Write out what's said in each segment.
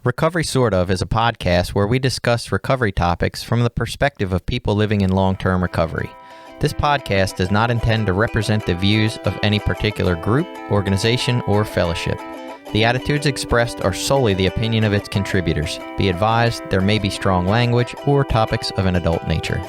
Recovery Sort Of is a podcast where we discuss recovery topics from the perspective of people living in long-term recovery. This podcast does not intend to represent the views of any particular group, organization, or fellowship. The attitudes expressed are solely the opinion of its contributors. Be advised, there may be strong language or topics of an adult nature.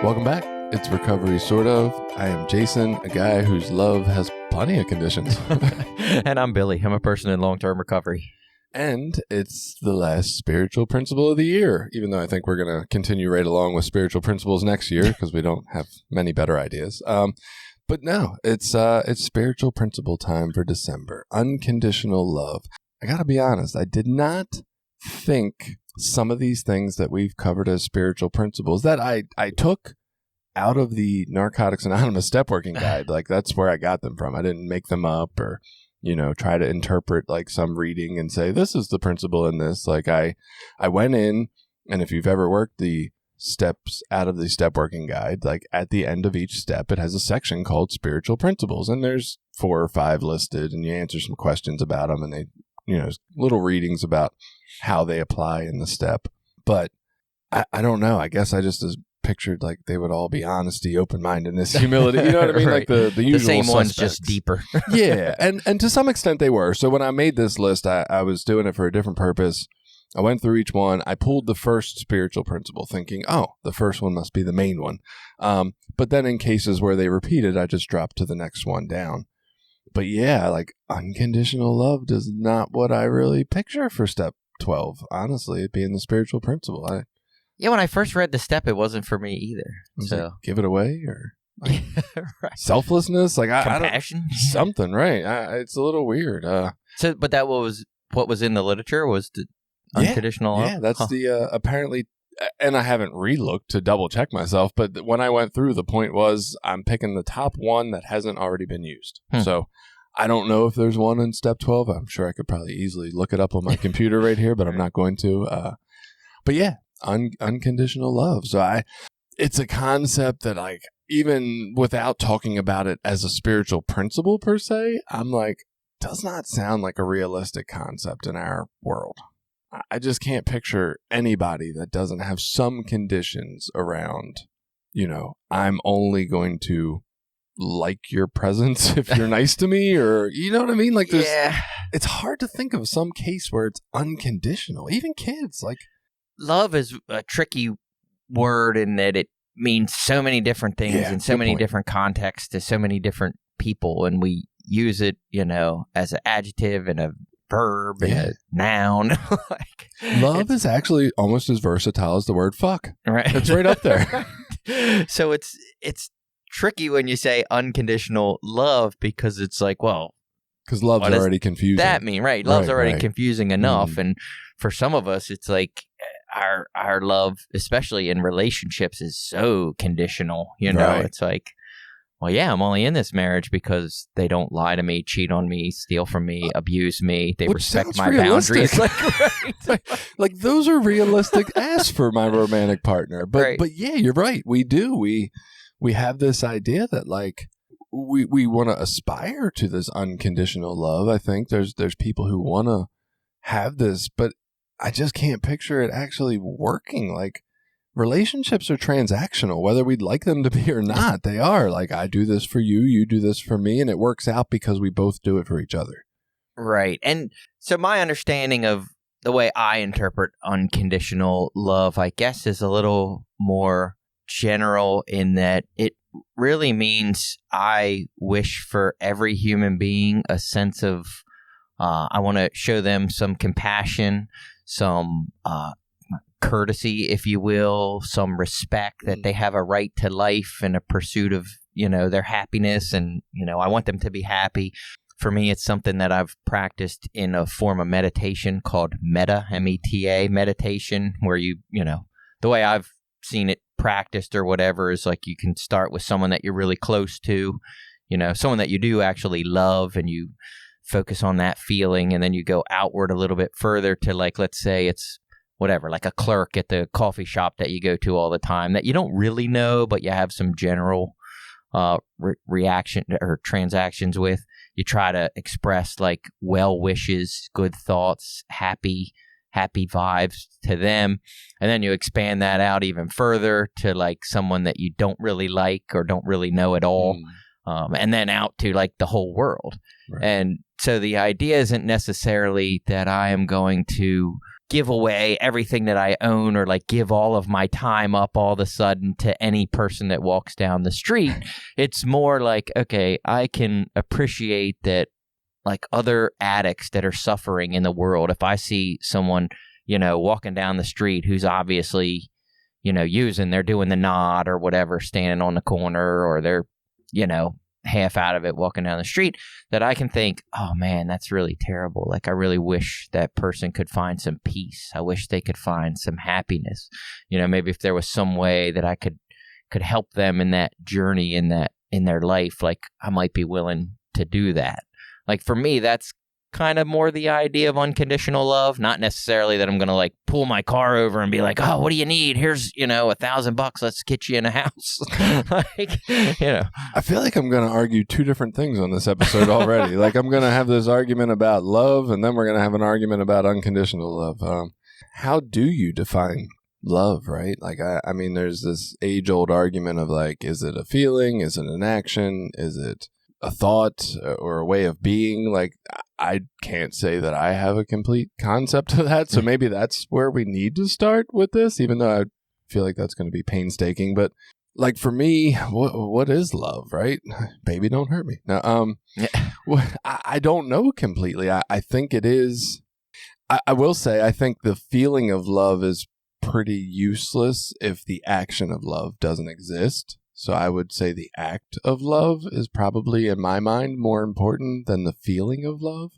Welcome back. It's Recovery Sort Of. I am Jason, a guy whose love has plenty of conditions. And I'm Billy. I'm a person in long-term recovery. And it's the last spiritual principle of the year, even though I think we're going to continue right along with spiritual principles next year because we don't have many better ideas. But no, it's spiritual principle time for December. Unconditional love. I got to be honest, I did not think some of these things that we've covered as spiritual principles that I took out of the Narcotics Anonymous Step Working Guide. Like, that's where I got them from. I didn't make them up or, try to interpret like some reading and say, this is the principle in this. Like, I went in, and if you've ever worked the steps out of the Step Working Guide, like at the end of each step, it has a section called Spiritual Principles, and there's 4 or 5 listed, and you answer some questions about them, and they, little readings about how they apply in the step. But I don't know. I guess I just pictured like they would all be honesty, open-mindedness, humility. You know what I mean? Right. Like the usual same suspects. one's just deeper. Yeah. And to some extent they were. So when I made this list, I was doing it for a different purpose. I went through each one. I pulled the first spiritual principle thinking, oh, the first one must be the main one. But then in cases where they repeated, I just dropped to the next one down. But yeah, like unconditional love is not what I really picture for step 12. Honestly, it being the spiritual principle. When I first read the step, it wasn't for me either. So like, give it away or like, right. Selflessness, like compassion, I don't, something, right? It's a little weird. But that was what was in the literature was the unconditional love. Yeah, that's the apparently. And I haven't relooked to double check myself, but when I went through, the point was I'm picking the top one that hasn't already been used. So I don't know if there's one in step 12. I'm sure I could probably easily look it up on my computer right here, but I'm not going to. But yeah, unconditional love. So it's a concept that, like, even without talking about it as a spiritual principle per se, I'm like, does not sound like a realistic concept in our world. I just can't picture anybody that doesn't have some conditions around, I'm only going to like your presence if you're nice to me, or, you know what I mean? Like, it's hard to think of some case where it's unconditional. Even kids, like. Love is a tricky word in that it means so many different things in so many different contexts to so many different people. And we use it, as an adjective and a verb and a noun. Love is actually almost as versatile as the word fuck. Right. It's right up there. So it's tricky when you say unconditional love because it's like, well, because love's already confusing. That mean, right? Love's already confusing enough. And for some of us, it's like our love, especially in relationships, is so conditional. Right. It's like, well, yeah, I'm only in this marriage because they don't lie to me, cheat on me, steal from me, abuse me. They respect my boundaries. Like those are realistic asks for my romantic partner. But yeah, you're right. We do. We have this idea that like we want to aspire to this unconditional love. I think there's people who want to have this, but I just can't picture it actually working. Like, relationships are transactional, whether we'd like them to be or not. They are. Like, I do this for you, you do this for me, and it works out because we both do it for each other. Right. And so my understanding of the way I interpret unconditional love, I guess, is a little more general in that it really means I wish for every human being a sense of, I want to show them some compassion, some courtesy, if you will, some respect that they have a right to life and a pursuit of, their happiness. And, I want them to be happy. For me, it's something that I've practiced in a form of meditation called metta, M-E-T-A, meditation, where the way I've seen it practiced or whatever is like you can start with someone that you're really close to, someone that you do actually love, and you focus on that feeling, and then you go outward a little bit further to, like, let's say it's whatever, like a clerk at the coffee shop that you go to all the time that you don't really know, but you have some general reaction or transactions with. You try to express like well wishes, good thoughts, happy vibes to them. And then you expand that out even further to like someone that you don't really like or don't really know at all. And then out to like the whole world. Right. And so the idea isn't necessarily that I am going to give away everything that I own or like give all of my time up all of a sudden to any person that walks down the street. It's more like, okay, I can appreciate that like other addicts that are suffering in the world. If I see someone, walking down the street who's obviously, they're doing the nod or whatever, standing on the corner, or they're, half out of it walking down the street, that I can think, oh man, that's really terrible. Like I really wish that person could find some peace. I wish they could find some happiness. Maybe if there was some way that I could help them in that journey, in their life, like I might be willing to do that. Like for me, that's kind of more the idea of unconditional love. Not necessarily that I'm going to like pull my car over and be like, oh, what do you need? Here's, $1,000. Let's get you in a house. I feel like I'm going to argue two different things on this episode already. Like I'm going to have this argument about love, and then we're going to have an argument about unconditional love. How do you define love, right? Like, I mean, there's this age-old argument of like, is it a feeling? Is it an action? Is it a thought or a way of being? Like, I can't say that I have a complete concept of that. So maybe that's where we need to start with this, even though I feel like that's going to be painstaking. But like for me, what is love, right? Baby, don't hurt me. Now, I don't know completely. I think it is. I will say, I think the feeling of love is pretty useless if the action of love doesn't exist. So I would say the act of love is probably, in my mind, more important than the feeling of love.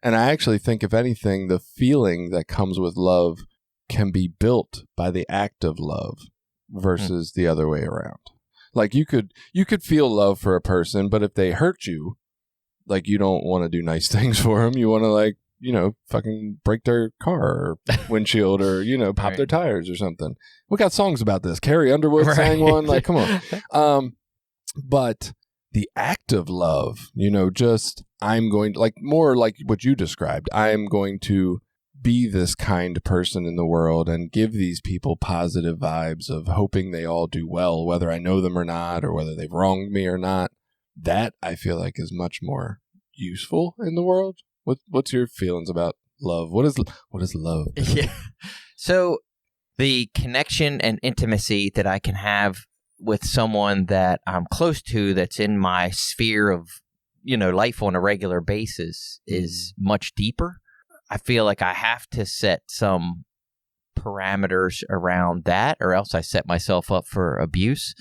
And I actually think, if anything, the feeling that comes with love can be built by the act of love versus the other way around. Like you could feel love for a person, but if they hurt you, like you don't want to do nice things for them. You want to like, fucking break their car or windshield or, pop their tires or something. We got songs about this. Carrie Underwood sang one. Like, come on. But the act of love, just I'm going to, like, more like what you described. I am going to be this kind person in the world and give these people positive vibes of hoping they all do well, whether I know them or not, or whether they've wronged me or not. That I feel like is much more useful in the world. What's your feelings about love? What is love? Yeah. So the connection and intimacy that I can have with someone that I'm close to, that's in my sphere of, life on a regular basis, is much deeper. I feel like I have to set some parameters around that, or else I set myself up for abuse.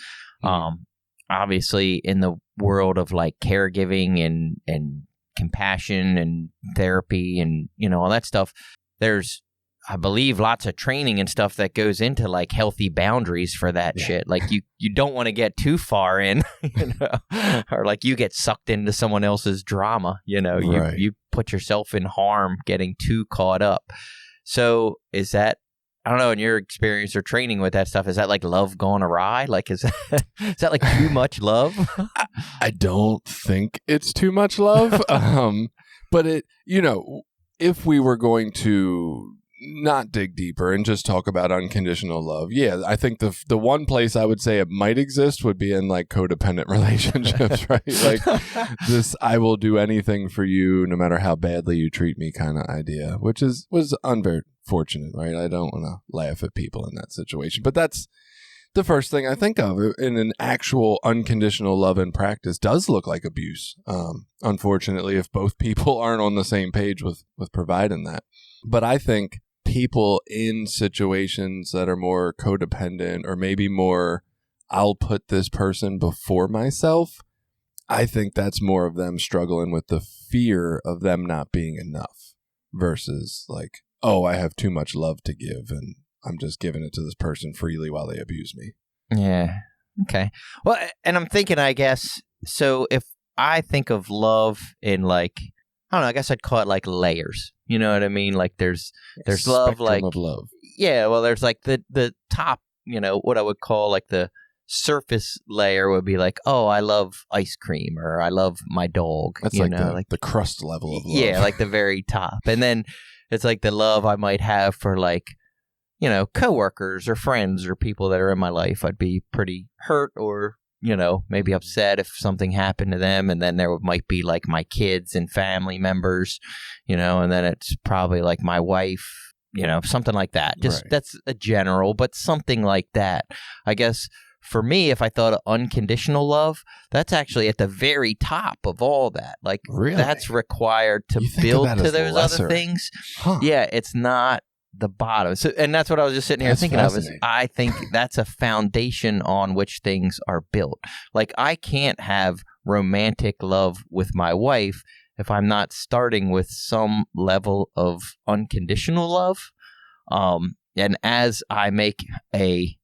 Obviously, in the world of like caregiving and compassion and therapy and all that stuff, there's, I believe, lots of training and stuff that goes into like healthy boundaries for that shit. Like you don't want to get too far in, or like you get sucked into someone else's drama. You put yourself in harm getting too caught up. So is that, I don't know, in your experience or training with that stuff, is that like love gone awry? Like, is that like too much love? I don't think it's too much love. But it, if we were going to not dig deeper and just talk about unconditional love, I think the one place I would say it might exist would be in like codependent relationships, right? Like this, I will do anything for you no matter how badly you treat me kind of idea, which was unfortunate, right? I don't want to laugh at people in that situation, but that's the first thing I think of. In an actual unconditional love in practice does look like abuse, unfortunately, if both people aren't on the same page with providing that. But I think people in situations that are more codependent, or maybe more, I'll put this person before myself, I think that's more of them struggling with the fear of them not being enough versus like, oh, I have too much love to give and I'm just giving it to this person freely while they abuse me. Yeah. Okay. Well, and I'm thinking, I guess, so if I think of love in like, I don't know, I guess I'd call it like layers. You know what I mean? Like there's love, like, of love. Yeah, well, there's like the top, what I would call like the surface layer would be like, oh, I love ice cream, or I love my dog. That's like the crust level of love. Yeah, like the very top. And then it's like the love I might have for like, coworkers or friends or people that are in my life. I'd be pretty hurt or, maybe upset if something happened to them. And then there might be like my kids and family members, and then it's probably like my wife, something like that. Just Right. That's a general, but something like that. I guess for me, if I thought of unconditional love, that's actually at the very top of all that. Like, Really? that's required to You think of build that to as those lesser. other things. Huh. Yeah, it's not the bottom. So, and that's what I was just sitting here That's thinking of. Is fascinating. I think that's a foundation on which things are built. Like, I can't have romantic love with my wife if I'm not starting with some level of unconditional love. And as I make a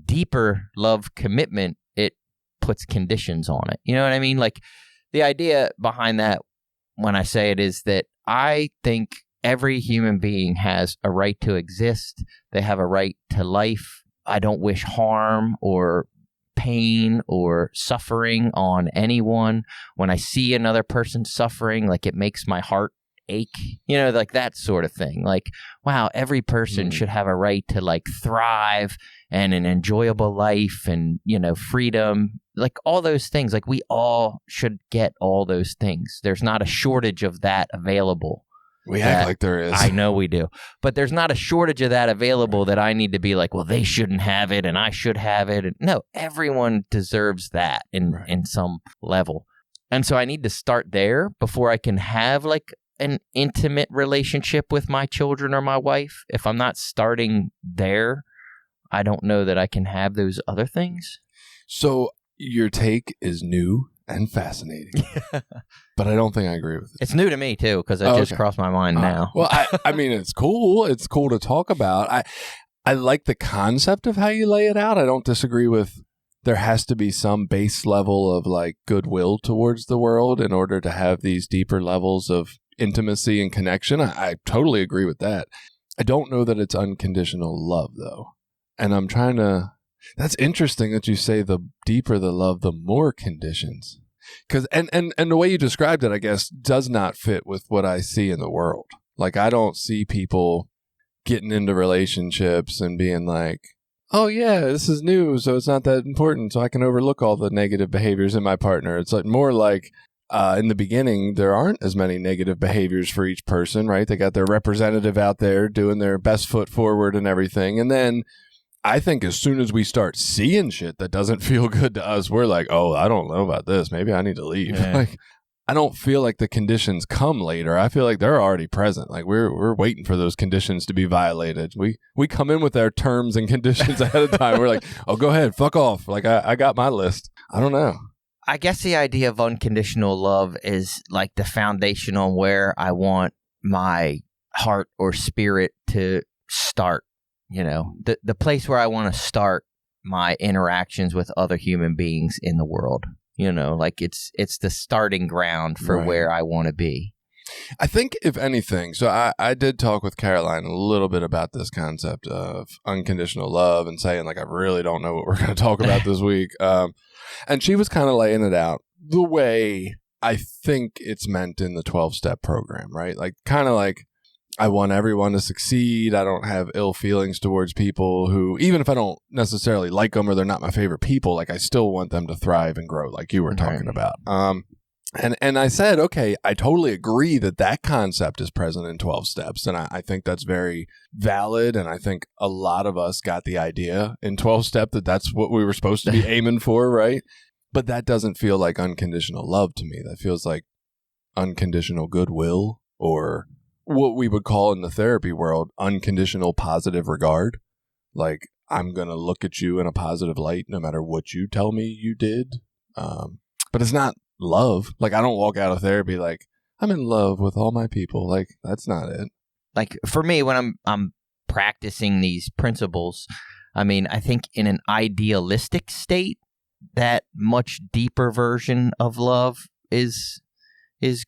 deeper love commitment, it puts conditions on it. You know what I mean? Like, the idea behind that, when I say it, is that I think every human being has a right to exist. They have a right to life. I don't wish harm or pain or suffering on anyone. When I see another person suffering, like, it makes my heart ache, like that sort of thing. Like, wow, every person should have a right to like thrive and an enjoyable life and, freedom, like all those things. Like, we all should get all those things. There's not a shortage of that available. We act like there is. I know we do. But there's not a shortage of that available that I need to be like, well, they shouldn't have it and I should have it. And no, everyone deserves that in some level. And so I need to start there before I can have like an intimate relationship with my children or my wife. If I'm not starting there, I don't know that I can have those other things. So your take is new and fascinating, but I don't think I agree with it. It's new to me too, because it just crossed my mind now. Well, I mean, it's cool. It's cool to talk about. I like the concept of how you lay it out. I don't disagree with there has to be some base level of like goodwill towards the world in order to have these deeper levels of intimacy and connection. I totally agree with that. I don't know that it's unconditional love though. And I'm trying to, that's interesting that you say the deeper the love, the more conditions. Because and the way you described it, I guess, does not fit with what I see in the world. Like, I don't see people getting into relationships and being like, oh yeah, this is new, so it's not that important, so I can overlook all the negative behaviors in my partner. It's like more like in the beginning, there aren't as many negative behaviors for each person, right? They got their representative out there doing their best foot forward and everything. And then I think as soon as we start seeing shit that doesn't feel good to us, we're like, oh, I don't know about this. Maybe I need to leave. Yeah. Like, I don't feel like the conditions come later. I feel like they're already present. Like, we're waiting for those conditions to be violated. We come in with our terms and conditions ahead of time. We're like, oh, go ahead, fuck off. Like, I got my list. I don't know. I guess the idea of unconditional love is like the foundation on where I want my heart or spirit to start. The place where I want to start my interactions with other human beings in the world. Like, it's the starting ground for where I want to be. I think, if anything, so I did talk with Caroline a little bit about this concept of unconditional love and saying, like, I really don't know what we're going to talk about this week. And she was kind of laying it out the way I think it's meant in the 12-step program, right? Like, kind of like, I want everyone to succeed. I don't have ill feelings towards people who, even if I don't necessarily like them or they're not my favorite people, like, I still want them to thrive and grow, like you were talking about. And I said, okay, I totally agree that concept is present in 12 steps. And I think that's very valid. And I think a lot of us got the idea in 12 step that that's what we were supposed to be aiming for, right? But that doesn't feel like unconditional love to me. That feels like unconditional goodwill, or what we would call in the therapy world unconditional positive regard. Like, I'm going to look at you in a positive light no matter what you tell me you did. But it's not love. Like, I don't walk out of therapy like, I'm in love with all my people. Like, that's not it. Like, for me, when I'm practicing these principles, I mean, I think in an idealistic state, that much deeper version of love is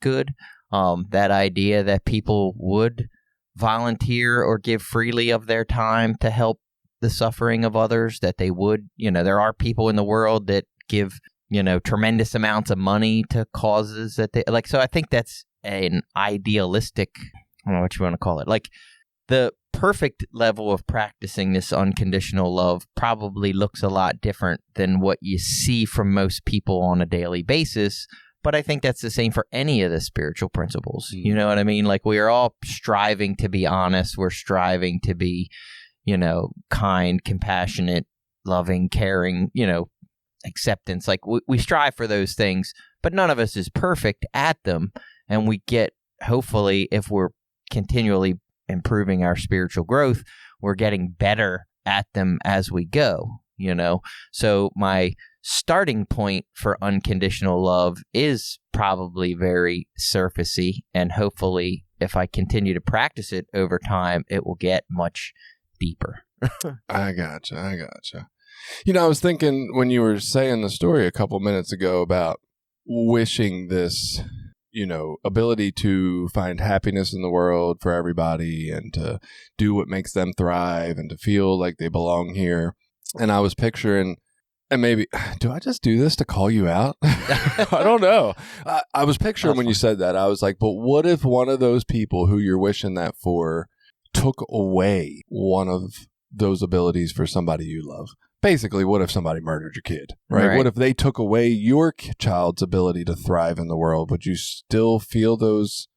good. That idea that people would volunteer or give freely of their time to help the suffering of others, that they would, there are people in the world that give, tremendous amounts of money to causes that they like. So I think that's an idealistic, I don't know what you want to call it. Like the perfect level of practicing this unconditional love probably looks a lot different than what you see from most people on a daily basis. But I think that's the same for any of the spiritual principles. You know what I mean? Like we are all striving to be honest. We're striving to be, kind, compassionate, loving, caring, acceptance. Like we strive for those things, but none of us is perfect at them. And we get, hopefully, if we're continually improving our spiritual growth, we're getting better at them as we go, So my starting point for unconditional love is probably very surfacey, and hopefully if I continue to practice it over time, it will get much deeper. I gotcha. I was thinking when you were saying the story a couple minutes ago about wishing this, ability to find happiness in the world for everybody and to do what makes them thrive and to feel like they belong here. And I was picturing, and maybe, do I just do this to call you out? I don't know. I was picturing when you said that, I was like, but what if one of those people who you're wishing that for took away one of those abilities for somebody you love? Basically, what if somebody murdered your kid, right? What if they took away your child's ability to thrive in the world? Would you still feel those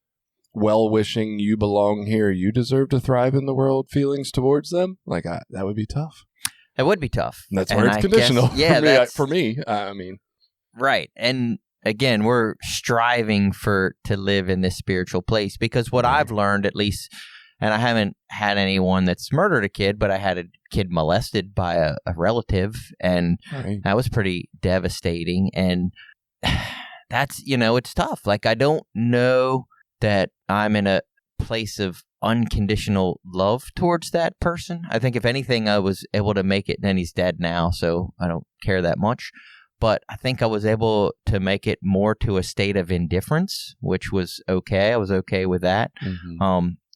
well-wishing, you belong here, you deserve to thrive in the world feelings towards them? Like, that would be tough. It would be tough. That's where it's conditional. For me. Right. And again, we're striving to live in this spiritual place, because what I've learned, at least, and I haven't had anyone that's murdered a kid, but I had a kid molested by a relative, and that was pretty devastating. And that's, it's tough. Like, I don't know that I'm in a place of unconditional love towards that person. I think if anything, I was able to make it, and he's dead now, so I don't care that much. But I think I was able to make it more to a state of indifference, which was okay. I was okay with that.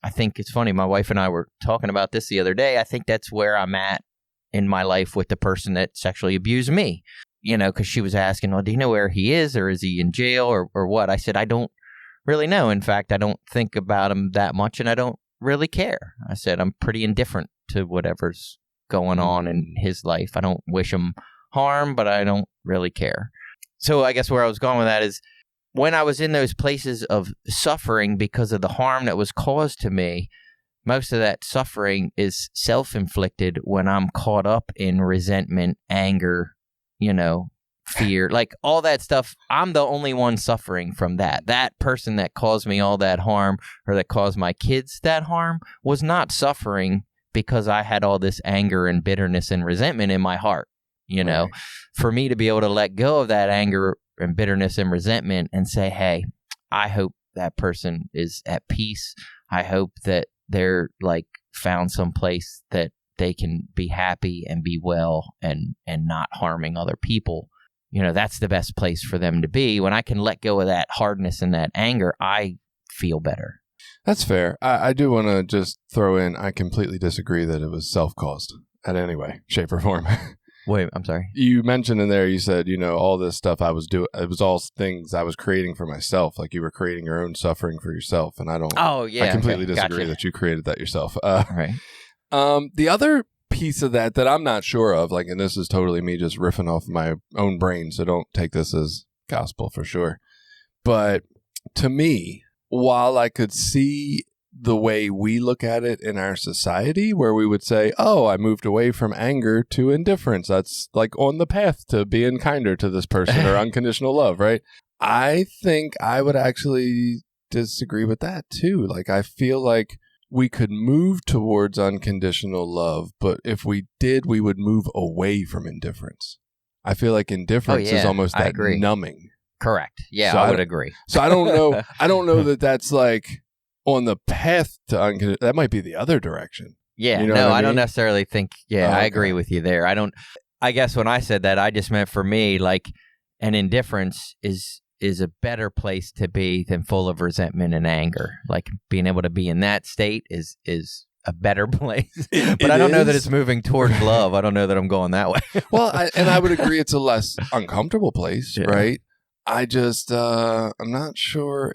I think it's funny. My wife and I were talking about this the other day. I think that's where I'm at in my life with the person that sexually abused me, because she was asking, well, do you know where he is, or is he in jail, or what? I said, I don't really know. In fact, I don't think about him that much, and I don't really care. I said, I'm pretty indifferent to whatever's going on in his life. I don't wish him harm, but I don't really care. So I guess where I was going with that is, when I was in those places of suffering because of the harm that was caused to me, most of that suffering is self-inflicted when I'm caught up in resentment, anger, fear, like all that stuff. I'm the only one suffering from that. That person that caused me all that harm, or that caused my kids that harm, was not suffering because I had all this anger and bitterness and resentment in my heart. For me to be able to let go of that anger and bitterness and resentment and say, hey, I hope that person is at peace. I hope that they're found some place that they can be happy and be well and not harming other people. That's the best place for them to be. When I can let go of that hardness and that anger, I feel better. That's fair. I do want to just throw in, I completely disagree that it was self-caused in any way, shape, or form. Wait, I'm sorry. You mentioned in there, you said, all this stuff I was doing, it was all things I was creating for myself. Like you were creating your own suffering for yourself. And I don't, I completely disagree that you created that yourself. Right. The other piece of that I'm not sure of, and this is totally me just riffing off my own brain, so don't take this as gospel for sure. But to me, while I could see the way we look at it in our society, where we would say, oh, I moved away from anger to indifference. That's on the path to being kinder to this person, or unconditional love, right? I think I would actually disagree with that too. I feel like we could move towards unconditional love, but if we did, we would move away from indifference. I feel like indifference is almost that numbing. Correct. Yeah, so I would agree. So I don't know. I don't know that that's on the path to unconditional. That might be the other direction. Yeah. I don't necessarily think. Yeah, I agree with you there. I guess when I said that, I just meant for me, an indifference is is a better place to be than full of resentment and anger. Like being able to be in that state is a better place. But I don't know that it's moving towards love. I don't know that I'm going that way. Well, I would agree it's a less uncomfortable place, right? I just, I'm not sure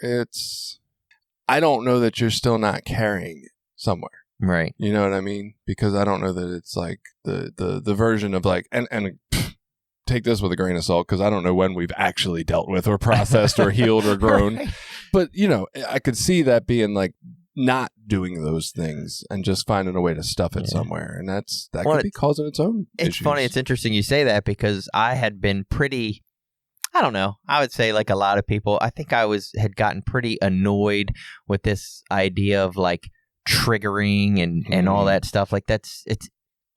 I don't know that you're still not carrying it somewhere. Right. You know what I mean? Because I don't know that it's like the version of like, and take this with a grain of salt, because I don't know when we've actually dealt with or processed or healed or grown. Right. But, you know, I could see that being like not doing those things and just finding a way to stuff it somewhere. And that could be causing its own issues. Funny. It's interesting you say that, because I had been pretty, I don't know, I would say like a lot of people, I think I had gotten pretty annoyed with this idea of like triggering and all that stuff. Like it's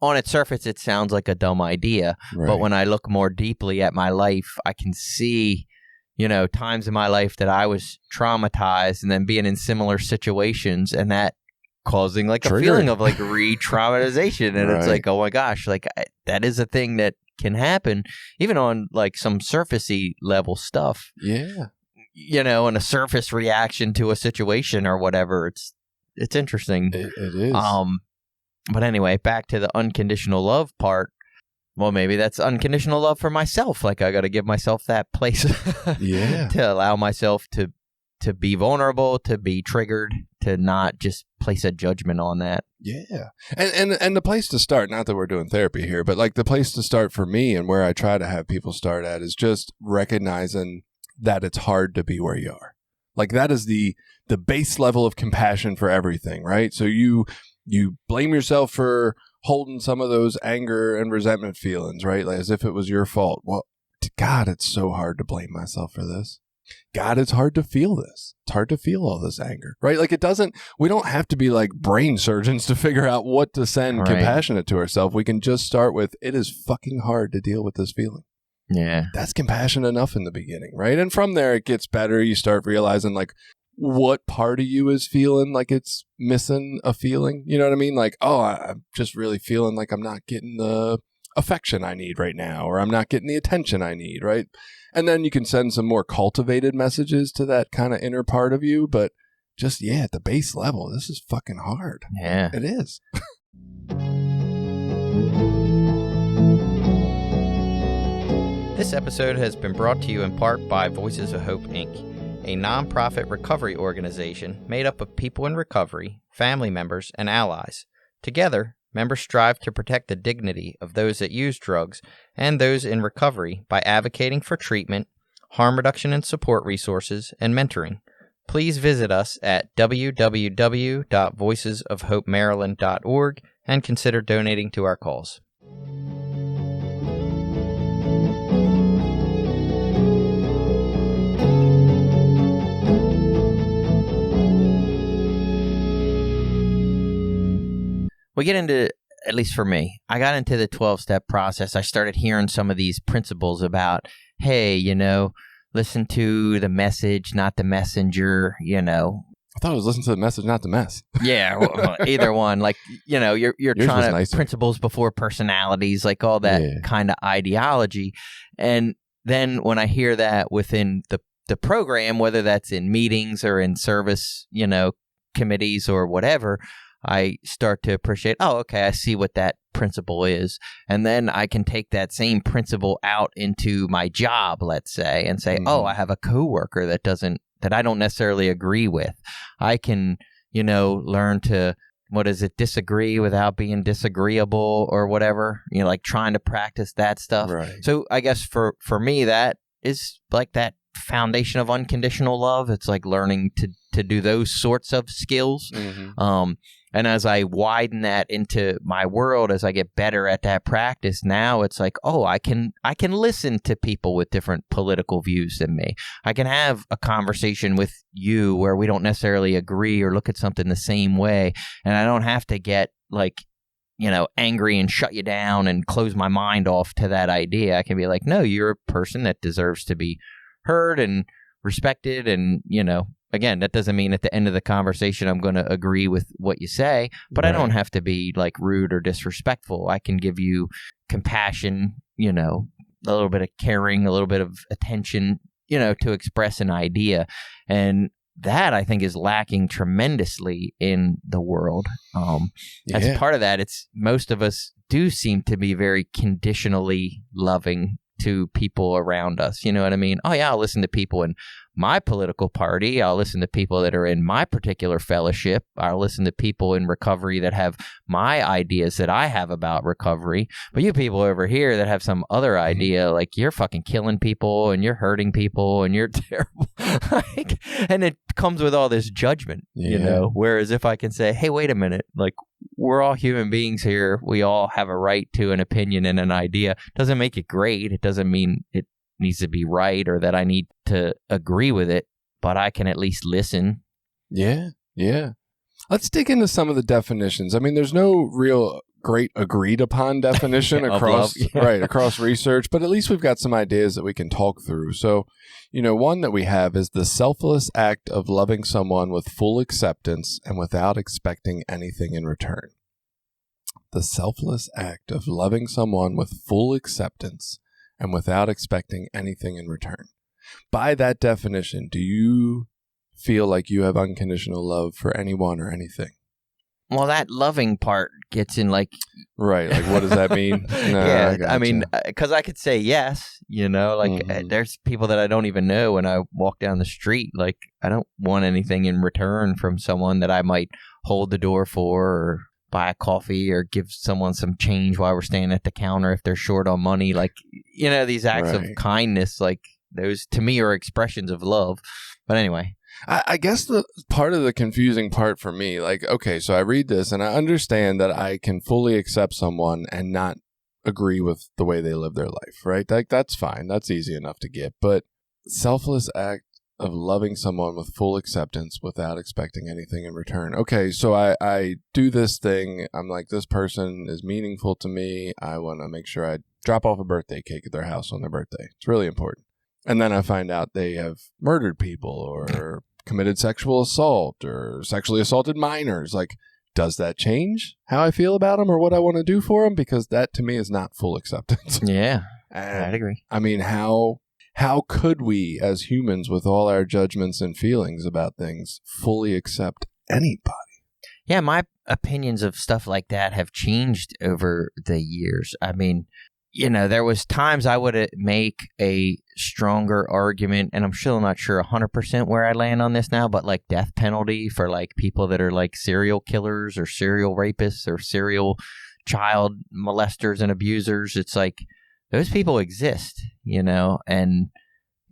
on its surface, it sounds like a dumb idea. Right. But when I look more deeply at my life, I can see, you know, times in my life that I was traumatized and then being in similar situations, and that causing like a feeling of like re-traumatization. And It's like, oh my gosh, like that is a thing that can happen even on like some surfacey level stuff. Yeah. You know, and a surface reaction to a situation or whatever. It's interesting. It is. But anyway, back to the unconditional love part. Well, maybe that's unconditional love for myself. Like I got to give myself that place to allow myself to be vulnerable, to be triggered, to not just place a judgment on that. Yeah. And the place to start, not that we're doing therapy here, but like the place to start for me and where I try to have people start at is just recognizing that it's hard to be where you are. Like that is the base level of compassion for everything, right? So you blame yourself for holding some of those anger and resentment feelings, right? Like as if it was your fault. Well, God, it's so hard to blame myself for this. God, it's hard to feel this. It's hard to feel all this anger, right? Like we don't have to be like brain surgeons to figure out what to send compassionate to ourselves. We can just start with, it is fucking hard to deal with this feeling. Yeah. That's compassion enough in the beginning, right? And from there, it gets better. You start realizing like, what part of you is feeling like it's missing a feeling? You know what I mean? Like, oh, I'm just really feeling like I'm not getting the affection I need right now, or I'm not getting the attention I need, right? And then you can send some more cultivated messages to that kind of inner part of you. But just, at the base level, this is fucking hard. Yeah. It is. This episode has been brought to you in part by Voices of Hope, Inc., a nonprofit recovery organization made up of people in recovery, family members, and allies. Together, members strive to protect the dignity of those that use drugs and those in recovery by advocating for treatment, harm reduction and support resources, and mentoring. Please visit us at www.voicesofhopemaryland.org and consider donating to our cause. We get into, at least for me, I got into the 12-step process. I started hearing some of these principles about, hey, you know, listen to the message, not the messenger, you know. I thought it was listen to the message, not the mess. Yeah, well, either one. Like, you know, you're trying to, nicer. Principles before personalities, like all that kind of ideology. And then when I hear that within the program, whether that's in meetings or in service, you know, committees or whatever, I start to appreciate, oh, okay, I see what that principle is. And then I can take that same principle out into my job, let's say, and say, oh, I have a coworker that I don't necessarily agree with. I can, you know, learn to, disagree without being disagreeable or whatever, you know, like trying to practice that stuff. Right. So I guess for me, that is like that foundation of unconditional love. It's like learning to do those sorts of skills. And as I widen that into my world, as I get better at that practice, now it's like, oh, I can listen to people with different political views than me. I can have a conversation with you where we don't necessarily agree or look at something the same way. And I don't have to get like, you know, angry and shut you down and close my mind off to that idea. I can be like, no, you're a person that deserves to be heard and respected. And, you know, again, that doesn't mean at the end of the conversation I'm going to agree with what you say, but I don't have to be like rude or disrespectful. I can give you compassion, you know, a little bit of caring, a little bit of attention, to express an idea. And that, I think, is lacking tremendously in the world. As part of that, it's most of us do seem to be very conditionally loving to people around us. You know what I mean? Oh, yeah, I'll listen to people in my political party. I'll listen to people that are in my particular fellowship. I'll listen to people in recovery that have my ideas that I have about recovery. But you people over here that have some other idea, like you're fucking killing people and you're hurting people and you're terrible. And it comes with all this judgment, Whereas if I can say, hey, wait a minute, like we're all human beings here. We all have a right to an opinion and an idea. Doesn't make it great. It doesn't mean it needs to be right or that I need to agree with it, but I can at least listen. Yeah. Let's dig into some of the definitions. I mean, there's no real great agreed upon definition across across research, but at least we've got some ideas that we can talk through. So, one that we have is the selfless act of loving someone with full acceptance and without expecting anything in return. The selfless act of loving someone with full acceptance and without expecting anything in return. By that definition, do you feel like you have unconditional love for anyone or anything? Well, that loving part gets in like... Right, like what does that mean? No, I mean, because I could say yes, there's people that I don't even know when I walk down the street. Like, I don't want anything in return from someone that I might hold the door for or buy a coffee or give someone some change while we're standing at the counter if they're short on money. Like, these acts of kindness, like those to me are expressions of love. But anyway. I guess the part of the confusing part for me, like, okay, so I read this and I understand that I can fully accept someone and not agree with the way they live their life, right? Like, that's fine. That's easy enough to get. But selfless act of loving someone with full acceptance without expecting anything in return. Okay, so I do this thing. I'm like, this person is meaningful to me. I want to make sure I drop off a birthday cake at their house on their birthday. It's really important. And then I find out they have murdered people or committed sexual assault or sexually assaulted minors. Like, does that change how I feel about them or what I want to do for them? Because that to me is not full acceptance. Yeah, and, I'd agree. I mean, how could we as humans with all our judgments and feelings about things fully accept anybody? Yeah, my opinions of stuff like that have changed over the years. I mean, there was times I would make a stronger argument, and I'm still not sure 100% where I land on this now, but like death penalty for like people that are like serial killers or serial rapists or serial child molesters and abusers. It's like those people exist, and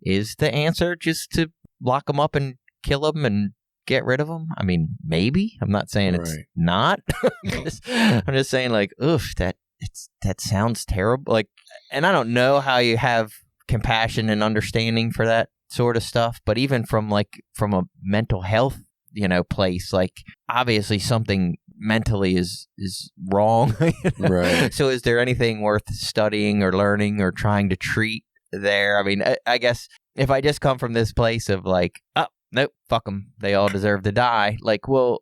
is the answer just to lock them up and kill them and get rid of them? I mean, maybe. I'm not saying it's not. I'm just saying like, oof, that sounds terrible. Like, and I don't know how you have compassion and understanding for that sort of stuff, but even from a mental health, place, like obviously something mentally is wrong. Right. So is there anything worth studying or learning or trying to treat there? I mean, I guess if I just come from this place of like, oh, nope, fuck them, they all deserve to die. Like, well,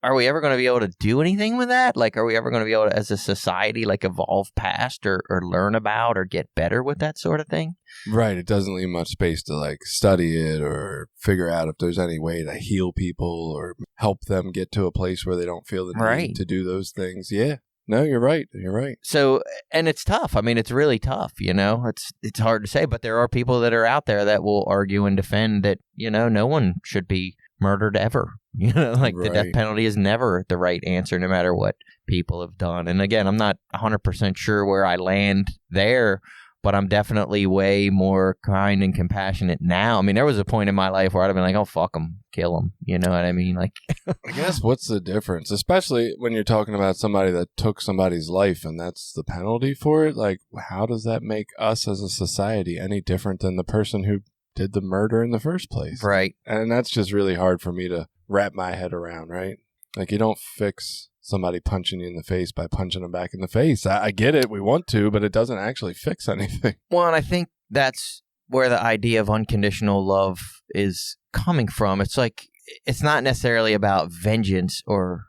are we ever going to be able to do anything with that? Like, are we ever going to be able to, as a society, like evolve past or learn about or get better with that sort of thing? Right. It doesn't leave much space to like study it or figure out if there's any way to heal people or help them get to a place where they don't feel the need to do those things. Yeah. No, you're right. You're right. So, and it's tough. I mean, it's really tough, It's hard to say, but there are people that are out there that will argue and defend that, no one should be murdered ever. The death penalty is never the right answer, no matter what people have done. And again, I'm not 100% sure where I land there, but I'm definitely way more kind and compassionate now. I mean, there was a point in my life where I'd have been like, oh, fuck them, kill them. You know what I mean? Like, I guess what's the difference? Especially when you're talking about somebody that took somebody's life and that's the penalty for it. Like, how does that make us as a society any different than the person who did the murder in the first place? Right. And that's just really hard for me to wrap my head around, right? Like, you don't fix somebody punching you in the face by punching them back in the face. I get it. We want to, but it doesn't actually fix anything. Well, and I think that's where the idea of unconditional love is coming from. It's like, it's not necessarily about vengeance or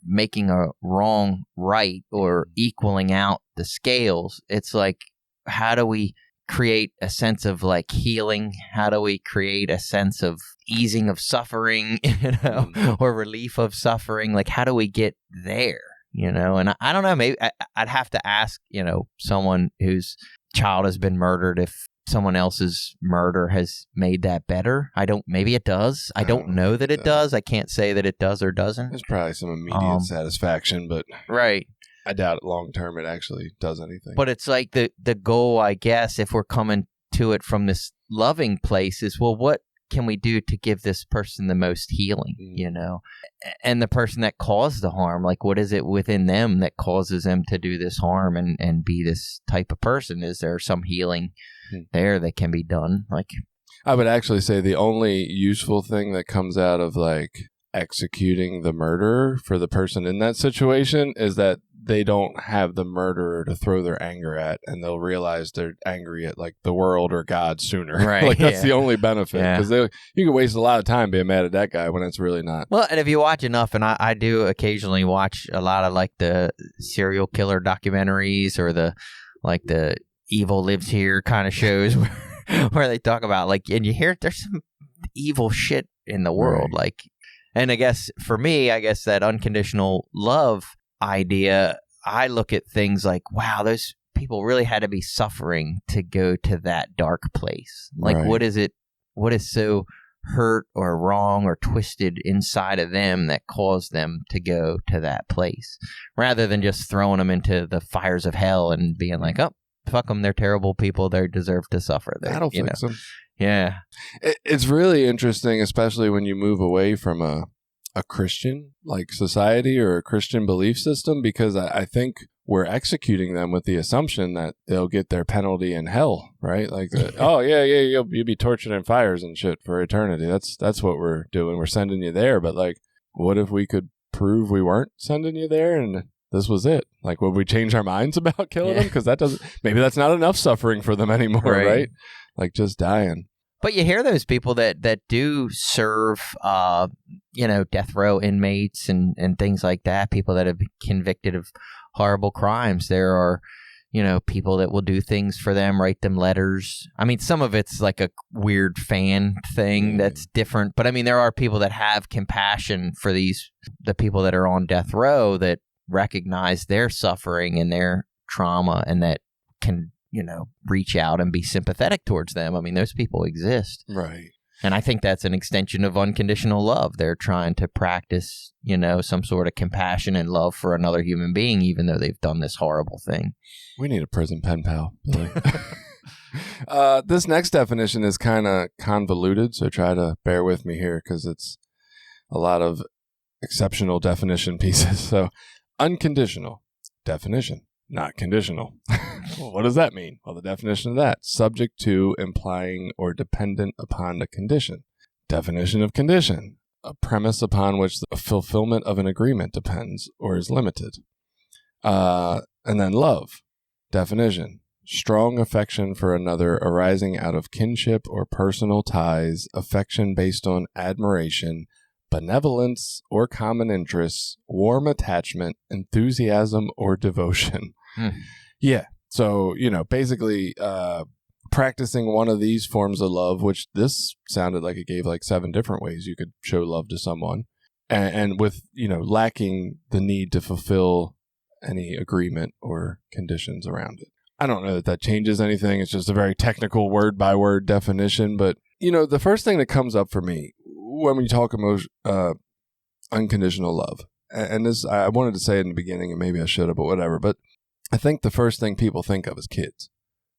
making a wrong right or equaling out the scales. It's like, how do we create a sense of like healing? How do we create a sense of easing of suffering, or relief of suffering? Like, how do we get there? And I don't know, maybe I'd have to ask, someone whose child has been murdered if someone else's murder has made that better. Maybe it does. I don't know that it does. I can't say that it does or doesn't. There's probably some immediate satisfaction, but right. I doubt long term it actually does anything. But it's like the goal, I guess, if we're coming to it from this loving place, is, well, what can we do to give this person the most healing, and the person that caused the harm, like, what is it within them that causes them to do this harm and be this type of person? Is there some healing there that can be done? Like, I would actually say the only useful thing that comes out of like executing the murderer for the person in that situation is that they don't have the murderer to throw their anger at, and they'll realize they're angry at like the world or God sooner. Right. Like that's the only benefit, because you can waste a lot of time being mad at that guy when it's really not. Well, and if you watch enough, and I do occasionally watch a lot of like the serial killer documentaries or the evil lives here kind of shows where they talk about like, and you hear there's some evil shit in the world. Right. Like, and I guess for me, that unconditional love idea, I look at things like, wow, those people really had to be suffering to go to that dark place. Like, what is so hurt or wrong or twisted inside of them that caused them to go to that place, rather than just throwing them into the fires of hell and being like, oh, fuck them, they're terrible people, they deserve to suffer. That'll fix them. Yeah. It's really interesting, especially when you move away from a Christian like society or a Christian belief system, because I think we're executing them with the assumption that they'll get their penalty in hell, right? Like, you'll be tortured in fires and shit for eternity. That's what we're doing. We're sending you there. But like, what if we could prove we weren't sending you there and this was it? Like, would we change our minds about killing them? Because maybe that's not enough suffering for them anymore, right? Like just dying. But you hear those people that do serve, death row inmates and things like that, people that have been convicted of horrible crimes. There are, people that will do things for them, write them letters. I mean, some of it's like a weird fan thing that's different. But I mean, there are people that have compassion for the people that are on death row, that recognize their suffering and their trauma, and that can reach out and be sympathetic towards them. I mean, those people exist. Right. And I think that's an extension of unconditional love. They're trying to practice, some sort of compassion and love for another human being, even though they've done this horrible thing. We need a prison pen pal, Billy. This next definition is kind of convoluted, so try to bear with me here because it's a lot of exceptional definition pieces. So, unconditional definition, not conditional. Well, what does that mean? Well, the definition of that, subject to, implying, or dependent upon a condition. Definition of condition, a premise upon which the fulfillment of an agreement depends or is limited. And then love, definition, strong affection for another arising out of kinship or personal ties, affection based on admiration, benevolence or common interests, warm attachment, enthusiasm, or devotion. Yeah. So, basically practicing one of these forms of love, which this sounded like it gave like 7 different ways you could show love to someone, and with, lacking the need to fulfill any agreement or conditions around it. I don't know that changes anything. It's just a very technical word by word definition. But, the first thing that comes up for me when we talk unconditional love, and this, I wanted to say it in the beginning and maybe I should have, but whatever. But I think the first thing people think of is kids.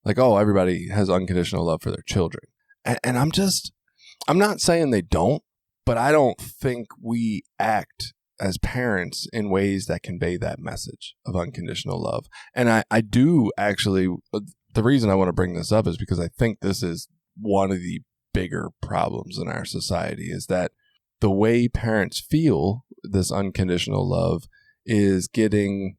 Like, oh, everybody has unconditional love for their children. And I'm not saying they don't, but I don't think we act as parents in ways that convey that message of unconditional love. And I do actually, the reason I want to bring this up is because I think this is one of the bigger problems in our society, is that the way parents feel this unconditional love is getting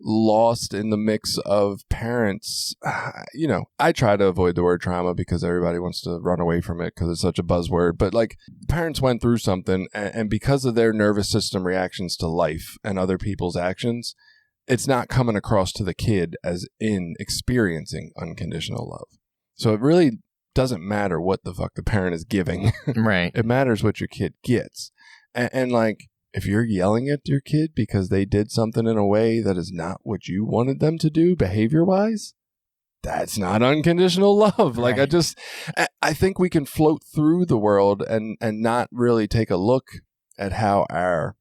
lost in the mix of parents. I try to avoid the word trauma because everybody wants to run away from it because it's such a buzzword. But like, parents went through something, and because of their nervous system reactions to life and other people's actions, it's not coming across to the kid as in experiencing unconditional love. So it really doesn't matter what the fuck the parent is giving. Right. It matters what your kid gets. And like, if you're yelling at your kid because they did something in a way that is not what you wanted them to do behavior-wise, that's not unconditional love. Like, Right. I think we can float through the world and not really take a look at how our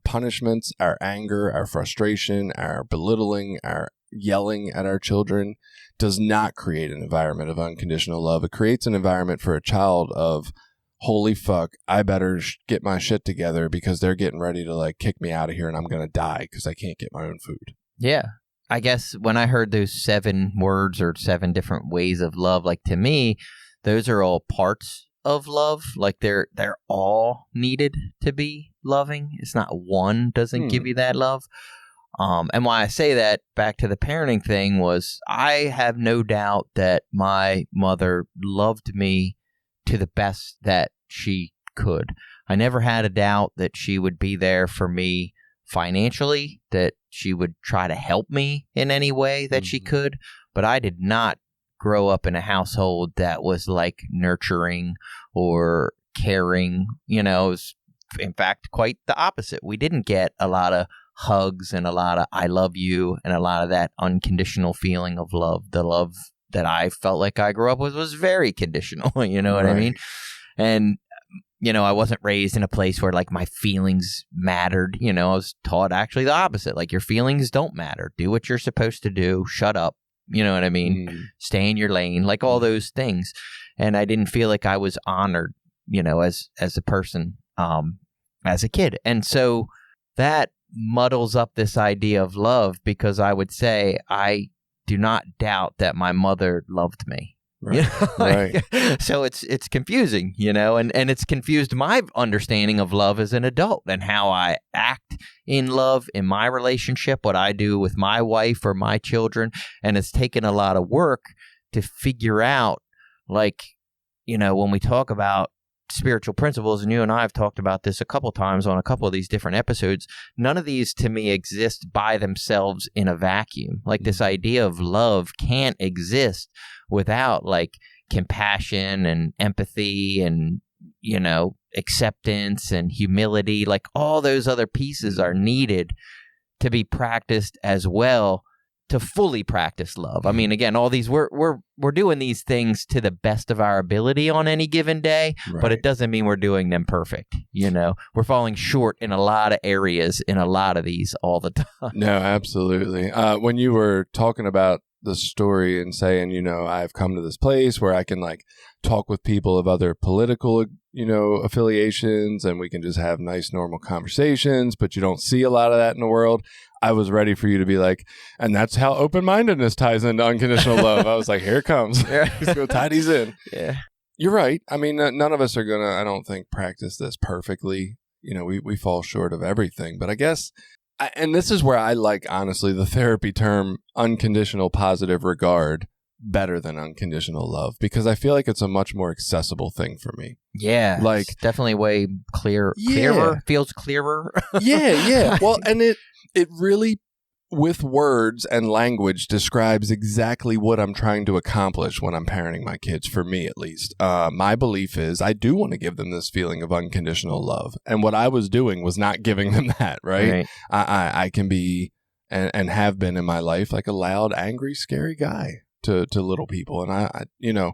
punishments, our anger, our frustration, our belittling, our yelling at our children does not create an environment of unconditional love. It creates an environment for a child of, holy fuck, I better get my shit together because they're getting ready to like kick me out of here and I'm going to die because I can't get my own food. Yeah. I guess when I heard those 7 words or 7 different ways of love, like to me, those are all parts of love. Like they're all needed to be loving. It's not one doesn't give you that love. And why I say that, back to the parenting thing, was I have no doubt that my mother loved me to the best that she could. I never had a doubt that she would be there for me financially, that she would try to help me in any way that she could. But I did not grow up in a household that was like nurturing or caring. You know, it was, in fact, quite the opposite. We didn't get a lot of hugs and a lot of I love you and a lot of that unconditional feeling of love. The love that I felt like I grew up with was very conditional. You know what I mean? And you know, I wasn't raised in a place where like my feelings mattered. You know, I was taught actually the opposite. Like, your feelings don't matter. Do what you're supposed to do. Shut up. You know what I mean? Stay in your lane, like all those things. And I didn't feel like I was honored, you know, as a person, as a kid. And so that muddles up this idea of love, because I would say I do not doubt that my mother loved me. Right. You know, like, so it's confusing, you know, and it's confused my understanding of love as an adult and how I act in love in my relationship, what I do with my wife or my children. And it's taken a lot of work to figure out, like, you know, when we talk about spiritual principles, and you and I have talked about this a couple times on a couple of these different episodes, none of these to me exist by themselves in a vacuum. Like, this idea of love can't exist without like compassion and empathy and, you know, acceptance and humility. Like, all those other pieces are needed to be practiced as well to fully practice love. I mean, again, all these we're doing these things to the best of our ability on any given day, but it doesn't mean we're doing them perfect. You know, we're falling short in a lot of areas in a lot of these all the time. No, absolutely. When you were talking about the story and saying, you know, I've come to this place where I can like talk with people of other political, you know, affiliations, and we can just have nice, normal conversations, but you don't see a lot of that in the world. I was ready for you to be like, and that's how open-mindedness ties into unconditional love. I was like, here it comes. Let's go tie these in. Yeah. You're right. I mean, none of us are going to, I don't think, practice this perfectly. You know, we fall short of everything. But I guess, and this is where I like, honestly, the therapy term unconditional positive regard better than unconditional love, because I feel like it's a much more accessible thing for me. Yeah. Like, it's definitely way clearer, feels clearer. Yeah. Well, and it really, with words and language, describes exactly what I'm trying to accomplish when I'm parenting my kids, for me at least. My belief is I do want to give them this feeling of unconditional love. And what I was doing was not giving them that, right? I can be, and have been in my life, like a loud, angry, scary guy to little people. And I, you know,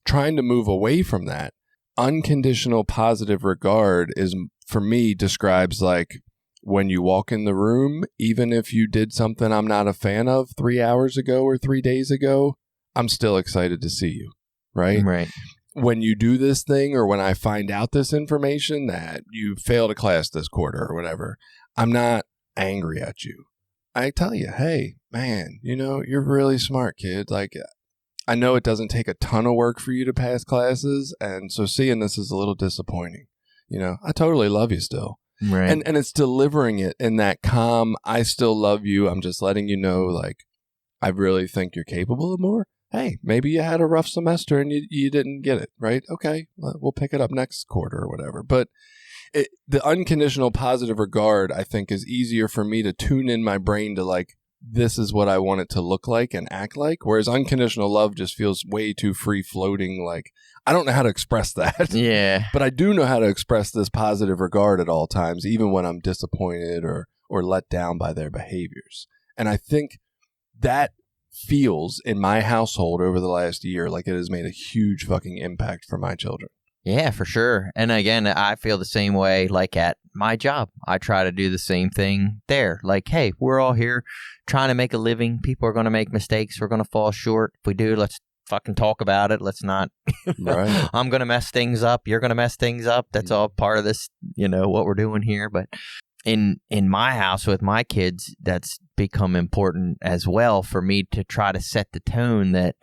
trying to move away from that. Unconditional positive regard is, for me, describes like, when you walk in the room, even if you did something I'm not a fan of 3 hours ago or 3 days ago, I'm still excited to see you, right? Right. When you do this thing, or when I find out this information that you failed a class this quarter or whatever, I'm not angry at you. I tell you, hey, man, you know, you're really smart, kid. Like, I know it doesn't take a ton of work for you to pass classes, and so seeing this is a little disappointing. You know, I totally love you still. Right. And it's delivering it in that calm, I still love you. I'm just letting you know, like, I really think you're capable of more. Hey, maybe you had a rough semester and you didn't get it, right? Okay, we'll pick it up next quarter or whatever. But the unconditional positive regard, I think, is easier for me to tune in my brain to, like, this is what I want it to look like and act like. Whereas unconditional love just feels way too free floating. Like, I don't know how to express that. Yeah. But I do know how to express this positive regard at all times, even when I'm disappointed or let down by their behaviors. And I think that feels in my household over the last year like it has made a huge fucking impact for my children. Yeah, for sure. And again, I feel the same way like at my job. I try to do the same thing there. Like, hey, we're all here trying to make a living. People are going to make mistakes. We're going to fall short. If we do, let's fucking talk about it. Let's not. Right. I'm going to mess things up. You're going to mess things up. That's all part of this, what we're doing here. But in my house with my kids, that's become important as well for me to try to set the tone that,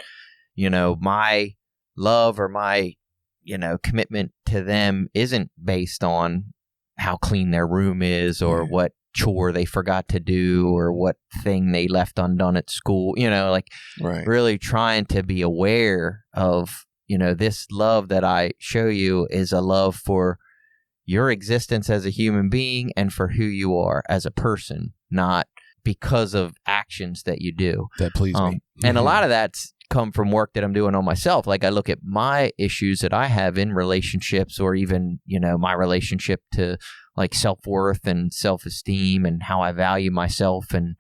my love or my commitment to them isn't based on how clean their room is or what chore they forgot to do or what thing they left undone at school, really trying to be aware of, this love that I show you is a love for your existence as a human being and for who you are as a person, not because of actions that you do. That please me. And a lot of that's come from work that I'm doing on myself. Like I look at my issues that I have in relationships or even, my relationship to like self-worth and self-esteem and how I value myself. And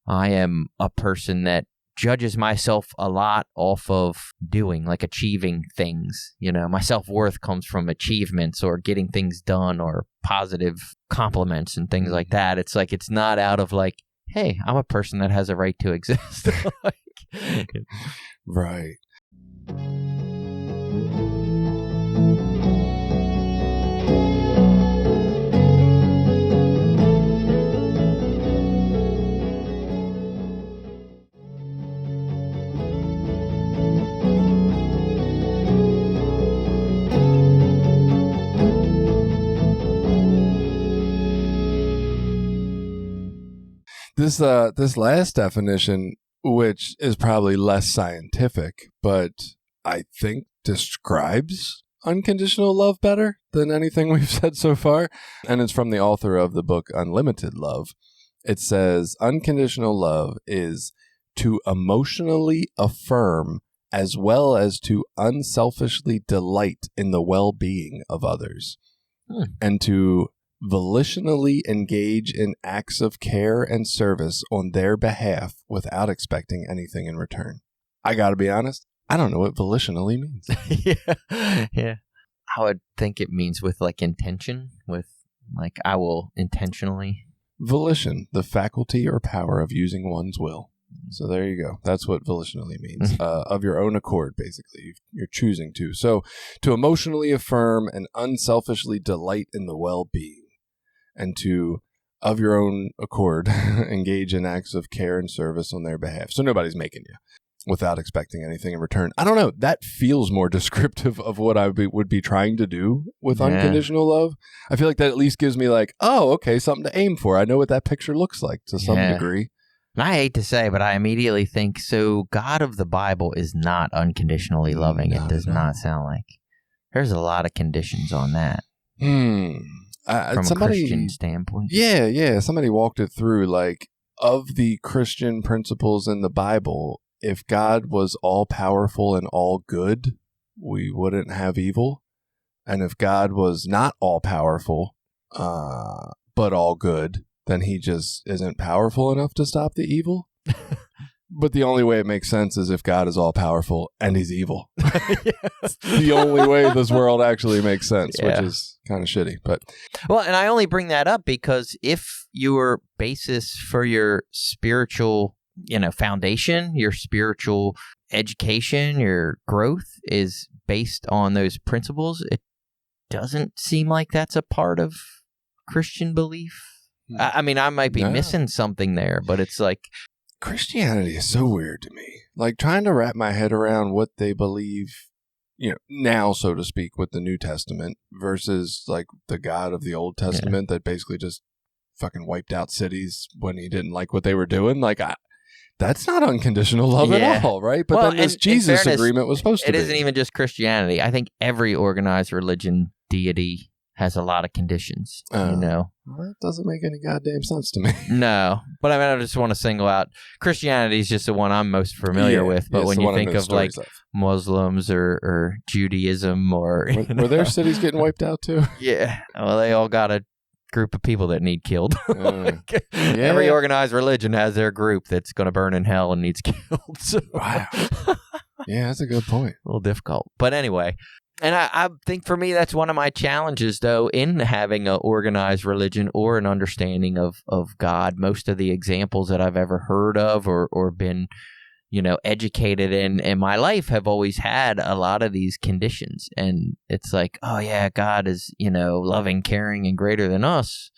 I am a person that judges myself a lot off of doing, like achieving things. My self-worth comes from achievements or getting things done or positive compliments and things like that. It's like, it's not out of like, hey, I'm a person that has a right to exist. Right. This last definition, which is probably less scientific, but I think describes unconditional love better than anything we've said so far. And it's from the author of the book Unlimited Love. It says, unconditional love is to emotionally affirm as well as to unselfishly delight in the well-being of others, and to volitionally engage in acts of care and service on their behalf without expecting anything in return. I gotta be honest, I don't know what volitionally means. Yeah. I would think it means with like intention, with like I will intentionally. Volition, the faculty or power of using one's will. So there you go. That's what volitionally means. Of your own accord, basically. You're choosing to. So to emotionally affirm and unselfishly delight in the well-being, and to, of your own accord, engage in acts of care and service on their behalf. So nobody's making you without expecting anything in return. I don't know. That feels more descriptive of what I would be trying to do with unconditional love. I feel like that at least gives me like, oh, okay, something to aim for. I know what that picture looks like to some degree. And I hate to say, but I immediately think, so God of the Bible is not unconditionally loving. It does not sound like. There's a lot of conditions on that. From a Christian standpoint. Yeah. Somebody walked it through, like, of the Christian principles in the Bible, if God was all-powerful and all-good, we wouldn't have evil. And if God was not all-powerful, but all-good, then he just isn't powerful enough to stop the evil. But the only way it makes sense is if God is all-powerful and he's evil. It's the only way this world actually makes sense, which is kind of shitty. But well, and I only bring that up because if your basis for your spiritual, foundation, your spiritual education, your growth is based on those principles, it doesn't seem like that's a part of Christian belief. I mean, I might be missing something there, but it's like... Christianity is so weird to me. Like, trying to wrap my head around what they believe, now, so to speak, with the New Testament versus, like, the God of the Old Testament that basically just fucking wiped out cities when he didn't like what they were doing. Like, that's not unconditional love at all, right? But then this Jesus agreement was supposed to be. It isn't even just Christianity. I think every organized religion, deity, has a lot of conditions, you know. Well, that doesn't make any goddamn sense to me. No, but I mean, I just want to single out Christianity is just the one I'm most familiar with. But when you think of like Muslims or Judaism or were their cities getting wiped out too? Yeah, well, they all got a group of people that need killed. Every organized religion has their group that's going to burn in hell and needs killed. So. Wow. Yeah, that's a good point. A little difficult, but anyway. And I think for me, that's one of my challenges, though, in having an organized religion or an understanding of God. Most of the examples that I've ever heard of or been, educated in my life have always had a lot of these conditions. And it's like, oh, yeah, God is, loving, caring, and greater than us.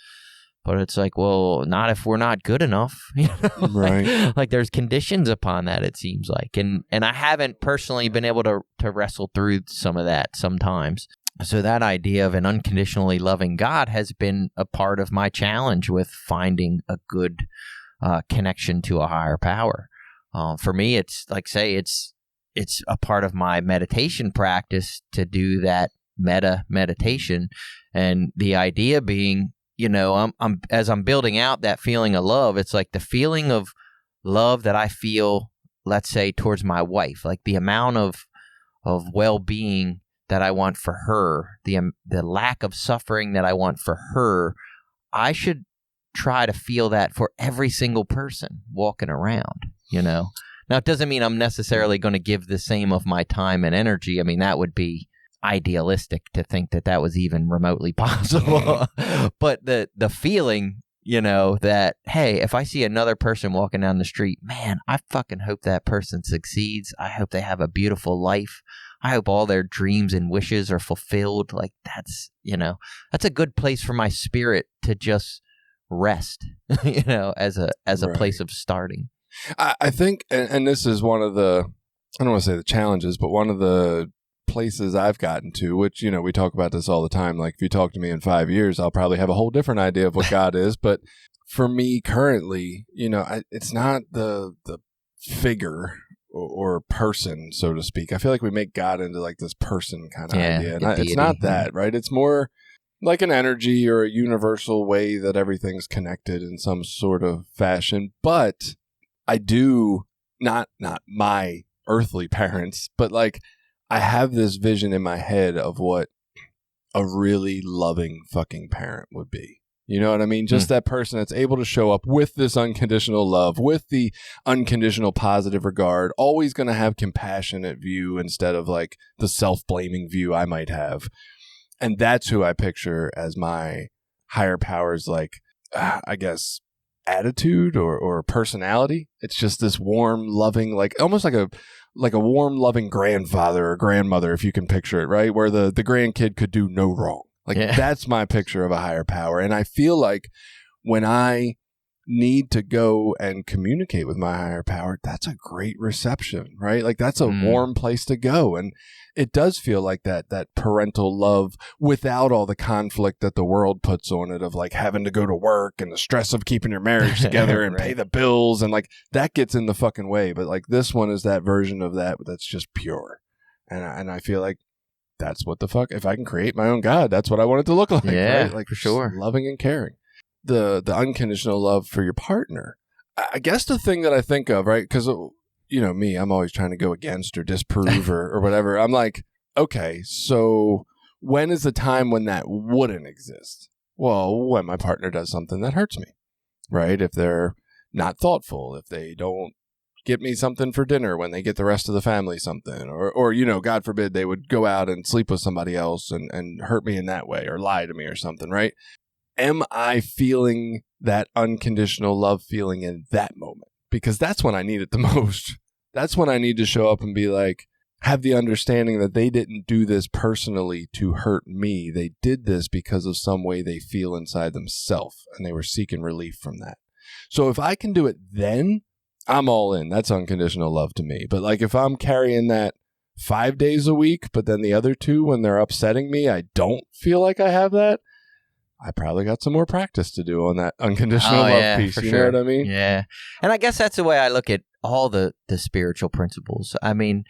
But it's like, well, not if we're not good enough. Right. Like there's conditions upon that, it seems like. And I haven't personally been able to wrestle through some of that sometimes. So that idea of an unconditionally loving God has been a part of my challenge with finding a good connection to a higher power. For me, it's like, say, it's a part of my meditation practice to do that meditation. And the idea being, I'm as I'm building out that feeling of love, it's like the feeling of love that I feel, let's say, towards my wife, like the amount of well-being that I want for her, the lack of suffering that I want for her. I should try to feel that for every single person walking around, Now, it doesn't mean I'm necessarily going to give the same of my time and energy. I mean, that would be idealistic to think that was even remotely possible. But the feeling, that, hey, if I see another person walking down the street, man, I fucking hope that person succeeds. I hope they have a beautiful life. I hope all their dreams and wishes are fulfilled. Like that's a good place for my spirit to just rest, as a right. place of starting. I think, and this is one of the, I don't want to say the challenges, but one of the places I've gotten to, which, we talk about this all the time. Like if you talk to me in 5 years, I'll probably have a whole different idea of what God is. But for me currently, it's not the figure or person, so to speak. I feel like we make God into like this person kind of idea. And it's not that, right? It's more like an energy or a universal way that everything's connected in some sort of fashion. But I do, not my earthly parents, but like I have this vision in my head of what a really loving fucking parent would be. You know what I mean? Just that person that's able to show up with this unconditional love, with the unconditional positive regard, always going to have compassionate view instead of like the self-blaming view I might have. And that's who I picture as my higher powers, like, I guess, attitude or personality. It's just this warm, loving, like almost like a warm, loving grandfather or grandmother, if you can picture it, right? Where the grandkid could do no wrong. Like that's my picture of a higher power. And I feel like when I need to go and communicate with my higher power, that's a great reception, right? Like that's a warm place to go. And it does feel like that parental love without all the conflict that the world puts on it of like having to go to work and the stress of keeping your marriage together and pay the bills. And like that gets in the fucking way. But like this one is that version of that that's just pure. And I feel like that's what the fuck, if I can create my own God, that's what I want it to look like. Yeah, right? Like for sure. Loving and caring. The unconditional love for your partner. I guess the thing that I think of, right? Because, me, I'm always trying to go against or disprove or whatever. I'm like, okay, so when is the time when that wouldn't exist? Well, when my partner does something that hurts me, right? If they're not thoughtful, if they don't get me something for dinner when they get the rest of the family something, or God forbid, they would go out and sleep with somebody else and hurt me in that way or lie to me or something, right? Am I feeling that unconditional love feeling in that moment? Because that's when I need it the most. That's when I need to show up and be like, have the understanding that they didn't do this personally to hurt me. They did this because of some way they feel inside themselves, and they were seeking relief from that. So if I can do it then, I'm all in. That's unconditional love to me. But like if I'm carrying that 5 days a week, but then the other 2, when they're upsetting me, I don't feel like I have that, I probably got some more practice to do on that unconditional love piece. You know what I mean? Yeah. And I guess that's the way I look at all the spiritual principles. I mean,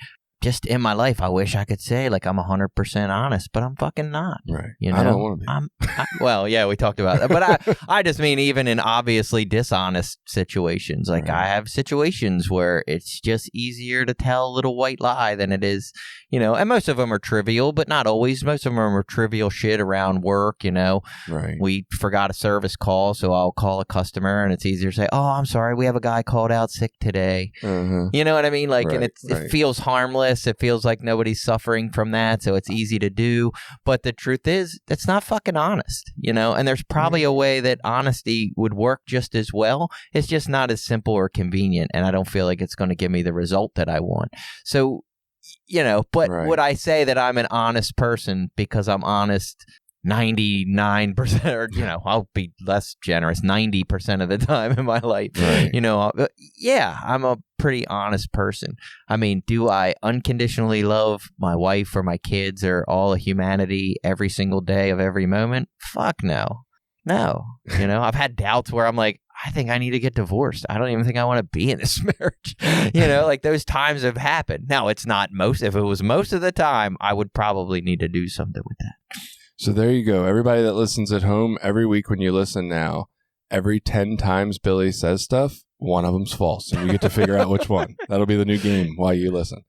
just in my life, I wish I could say like I'm 100% honest, but I'm fucking not. Right. You know? I don't want to be. Well, yeah, we talked about that, but I just mean even in obviously dishonest situations, like I have situations where it's just easier to tell a little white lie than it is, and most of them are trivial, but not always. Most of them are trivial shit around work, Right. We forgot a service call, so I'll call a customer and it's easier to say, oh, I'm sorry, we have a guy called out sick today. You know what I mean? Like, and it feels harmless. It feels like nobody's suffering from that, so it's easy to do. But the truth is, that's not fucking honest, And there's probably a way that honesty would work just as well. It's just not as simple or convenient, and I don't feel like it's going to give me the result that I want. So, but would I say that I'm an honest person because I'm honest 99%, or I'll be less generous, 90% of the time in my life? Yeah, I'm a pretty honest person. I mean, do I unconditionally love my wife or my kids or all of humanity every single day of every moment? Fuck no. I've had doubts where I'm like, I think I need to get divorced. I don't even think I want to be in this marriage. Like those times have happened. Now, it's not most. If it was most of the time, I would probably need to do something with that. So there you go. Everybody that listens at home, every week when you listen now, every 10 times Billy says stuff, one of them's false. And you get to figure out which one. That'll be the new game while you listen.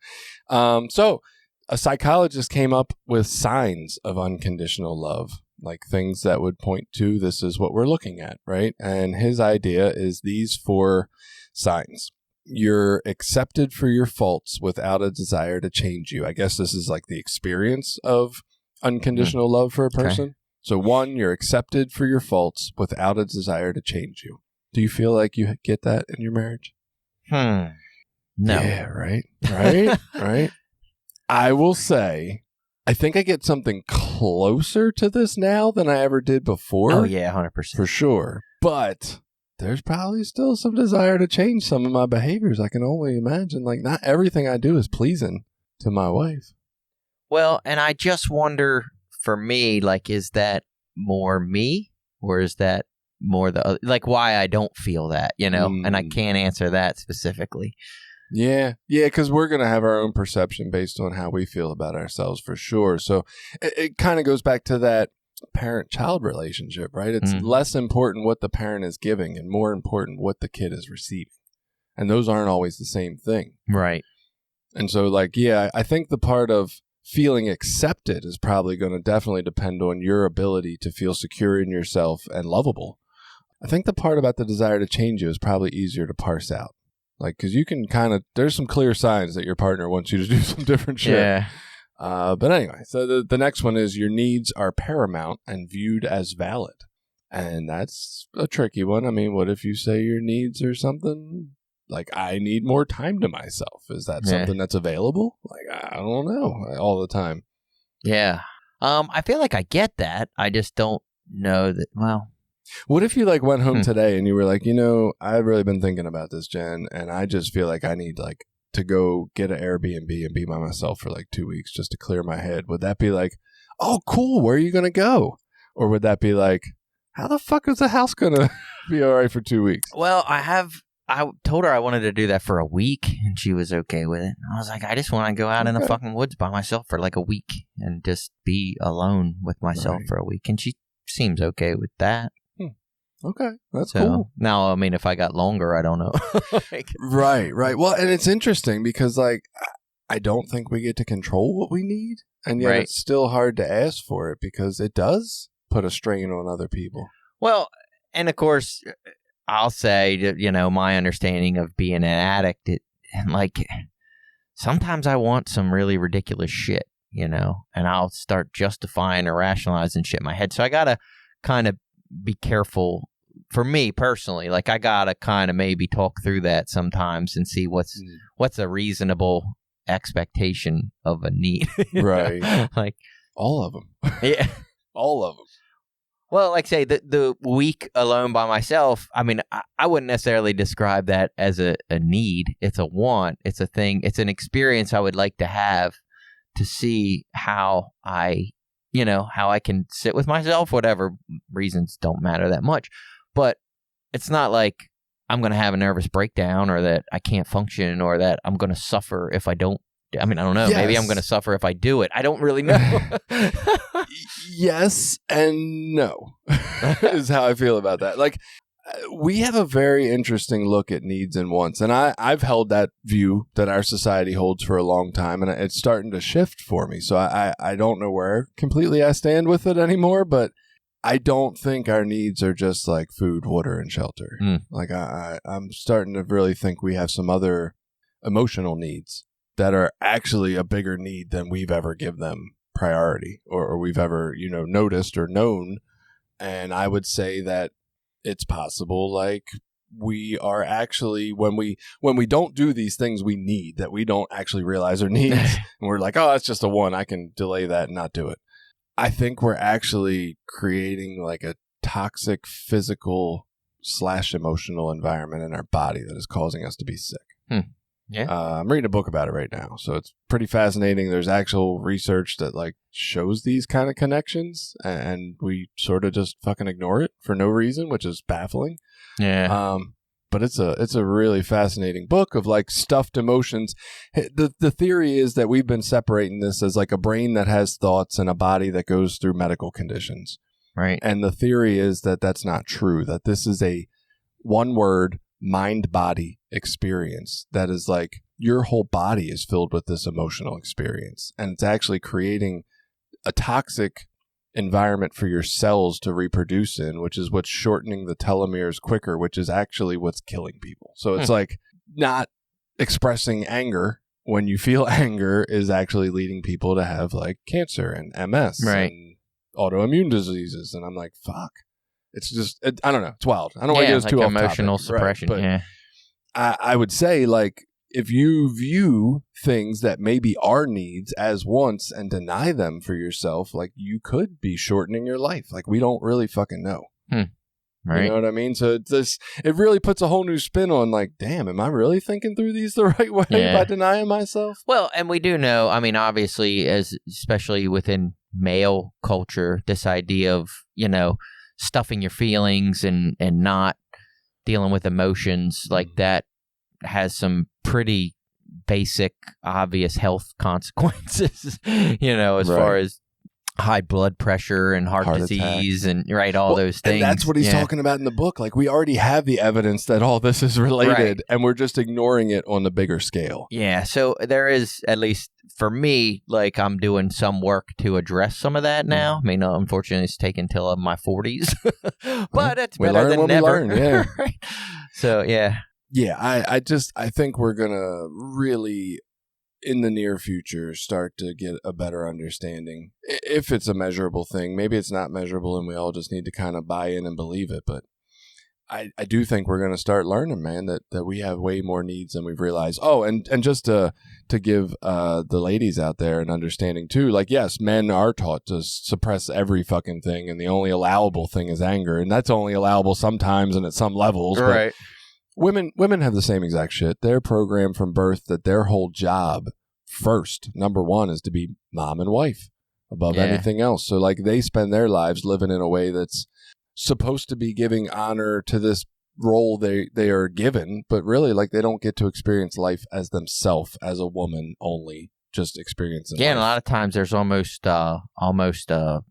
So a psychologist came up with signs of unconditional love, like things that would point to this is what we're looking at, right? And his idea is these 4 signs. You're accepted for your faults without a desire to change you. I guess this is like the experience of unconditional love for a person. Okay. So 1, you're accepted for your faults without a desire to change you. Do you feel like you get that in your marriage? No. Yeah, right. Right. I will say, I think I get something closer to this now than I ever did before. Oh, yeah, 100%. For sure. But there's probably still some desire to change some of my behaviors. I can only imagine. Like, not everything I do is pleasing to my wife. Well, and I just wonder, for me, like, is that more me or is that more the other? Like, why I don't feel that, And I can't answer that specifically. Yeah, because we're going to have our own perception based on how we feel about ourselves, for sure. So it kind of goes back to that parent-child relationship, right? It's less important what the parent is giving and more important what the kid is receiving. And those aren't always the same thing. Right. And so, like, yeah, I think the part of feeling accepted is probably going to definitely depend on your ability to feel secure in yourself and lovable. I think the part about the desire to change you is probably easier to parse out. Like, because you can there's some clear signs that your partner wants you to do some different shit. Yeah. But anyway, so the next one is your needs are paramount and viewed as valid. And that's a tricky one. I mean, what if you say your needs are something like, I need more time to myself? Is that something that's available? Like, I don't know, all the time. Yeah. I feel like I get that. I just don't know that, well. What if you went home today and you were like, I've really been thinking about this, Jen, and I just feel like I need to go get an Airbnb and be by myself for 2 weeks just to clear my head? Would that be like, oh, cool, where are you going to go? Or would that be like, how the fuck is the house going to be all right for 2 weeks? Well, I told her I wanted to do that for a week and she was okay with it. I was like, I just want to go out in the fucking woods by myself for a week and just be alone with myself for a week. And she seems okay with that. Okay, that's cool. Now, I mean, if I got longer, I don't know. Right. Well, and it's interesting because, I don't think we get to control what we need, and yet it's still hard to ask for it because it does put a strain on other people. Well, and of course, I'll say, my understanding of being an addict, sometimes I want some really ridiculous shit, and I'll start justifying or rationalizing shit in my head. So I got to kind of be careful. For me personally, I gotta kind of maybe talk through that sometimes and see what's a reasonable expectation of a need. Right. All of them. Yeah. All of them. Well, say the week alone by myself, I mean, I wouldn't necessarily describe that as a need. It's a want. It's a thing. It's an experience I would like to have to see how I can sit with myself. Whatever reasons don't matter that much. But it's not like I'm going to have a nervous breakdown or that I can't function or that I'm going to suffer if I don't I mean, I don't know. Maybe I'm Yes. going to suffer if I do it. I don't really know. Yes and no is how I feel about that. Like, we have a very interesting look at needs and wants. And I've held that view that our society holds for a long time, and it's starting to shift for me. So I don't know where completely I stand with it anymore, but I don't think our needs are just like food, water, and shelter. Like I'm starting to really think we have some other emotional needs that are actually a bigger need than we've ever given them priority or we've ever, noticed or known. And I would say that it's possible, like, we are actually, when we don't do these things we need, that we don't actually realize our needs, and we're like, oh, that's just a one, I can delay that and not do it. I think we're actually creating like a toxic physical / emotional environment in our body that is causing us to be sick. Yeah. I'm reading a book about it right now, so it's pretty fascinating. There's actual research that like shows these kind of connections, and we sort of just fucking ignore it for no reason, which is baffling. Yeah. But it's a really fascinating book of like stuffed emotions. The theory is that we've been separating this as like a brain that has thoughts and a body that goes through medical conditions. Right. And the theory is that that's not true, that this is a one word mind-body experience that is like your whole body is filled with this emotional experience, and it's actually creating a toxic environment for your cells to reproduce in, which is what's shortening the telomeres quicker, which is actually what's killing people. So it's like not expressing anger when you feel anger is actually leading people to have like cancer and MS and autoimmune diseases. And I'm like, fuck. It's just, I don't know. It's wild. I don't want to get us too off topic. Emotional suppression. Right, but I would say, like, if you view things that maybe are needs as wants and deny them for yourself, like, you could be shortening your life. Like, we don't really fucking know. Right. You know what I mean? So it really puts a whole new spin on, like, damn, am I really thinking through these the right way by denying myself? Well, and we do know, I mean, obviously, especially within male culture, this idea of, stuffing your feelings and not dealing with emotions like that has some pretty basic, obvious health consequences, as far as high blood pressure and heart disease attack. And all those things. And that's what he's talking about in the book. Like, we already have the evidence that all this is related, and we're just ignoring it on the bigger scale. Yeah. So there is, at least for me, like, I'm doing some work to address some of that now. I mean, unfortunately, it's taken till my 40s, but it's better than never. Yeah. Right? So, yeah. Yeah. I think we're going to really, in the near future, start to get a better understanding. If it's a measurable thing, maybe it's not measurable and we all just need to kind of buy in and believe it. But I do think we're going to start learning, man, that we have way more needs than we've realized. Oh, and just to give the ladies out there an understanding too, like, yes, men are taught to suppress every fucking thing, and the only allowable thing is anger, and that's only allowable sometimes and at some levels. Right. But women have the same exact shit. They're programmed from birth that their whole job, first, number one, is to be mom and wife above anything else. So, like, they spend their lives living in a way that's supposed to be giving honor to this role they are given, but really, like, they don't get to experience life as themselves, as a woman only, just experiencing life. And a lot of times there's almost a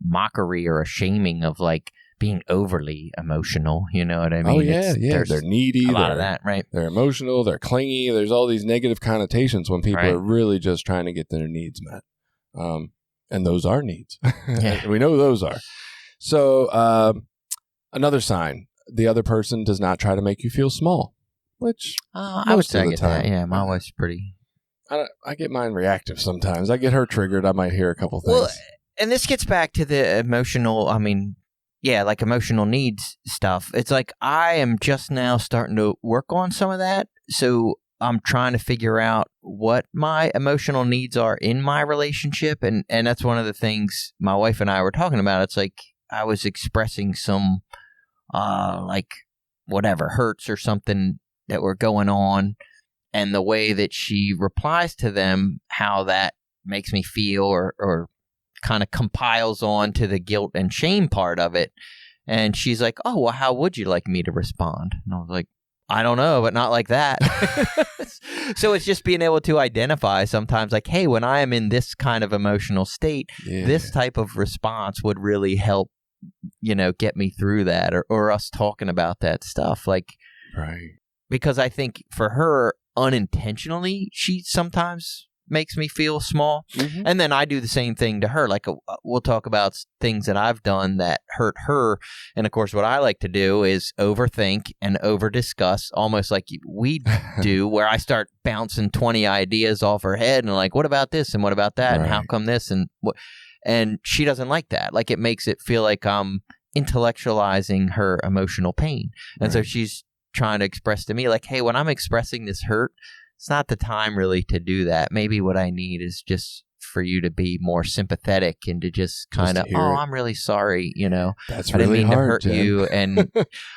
mockery or a shaming of, like, being overly emotional, you know what I mean? Oh, yeah. They're needy. A lot of that, right? They're emotional. They're clingy. There's all these negative connotations when people are really just trying to get their needs met. And those are needs. Yeah. We know those are. So another sign, the other person does not try to make you feel small, which I would say I get that. Yeah, my wife's pretty... I get mine reactive sometimes. I get her triggered. I might hear a couple things. Well, and this gets back to the emotional, like emotional needs stuff. It's like I am just now starting to work on some of that. So I'm trying to figure out what my emotional needs are in my relationship. And that's one of the things my wife and I were talking about. It's like I was expressing some like whatever hurts or something that were going on. And the way that she replies to them, how that makes me feel or kind of compiles on to the guilt and shame part of it. And she's like, oh, well, how would you like me to respond? And I was like, I don't know, but not like that. So it's just being able to identify sometimes like, hey, when I am in this kind of emotional state, this type of response would really help, get me through that, or us talking about that stuff. Like, right. Because I think for her, unintentionally, she sometimes makes me feel small. Mm-hmm. And then I do the same thing to her. Like, we'll talk about things that I've done that hurt her. And of course, what I like to do is overthink and over-discuss, almost like we do, where I start bouncing 20 ideas off her head and like, what about this and what about that? Right. And how come this? And she doesn't like that. Like, it makes it feel like I'm intellectualizing her emotional pain. And so she's trying to express to me like, hey, when I'm expressing this hurt, it's not the time really to do that. Maybe what I need is just for you to be more sympathetic and to just kind of, I'm really sorry, That's I didn't really mean hard, to hurt Jen. you. And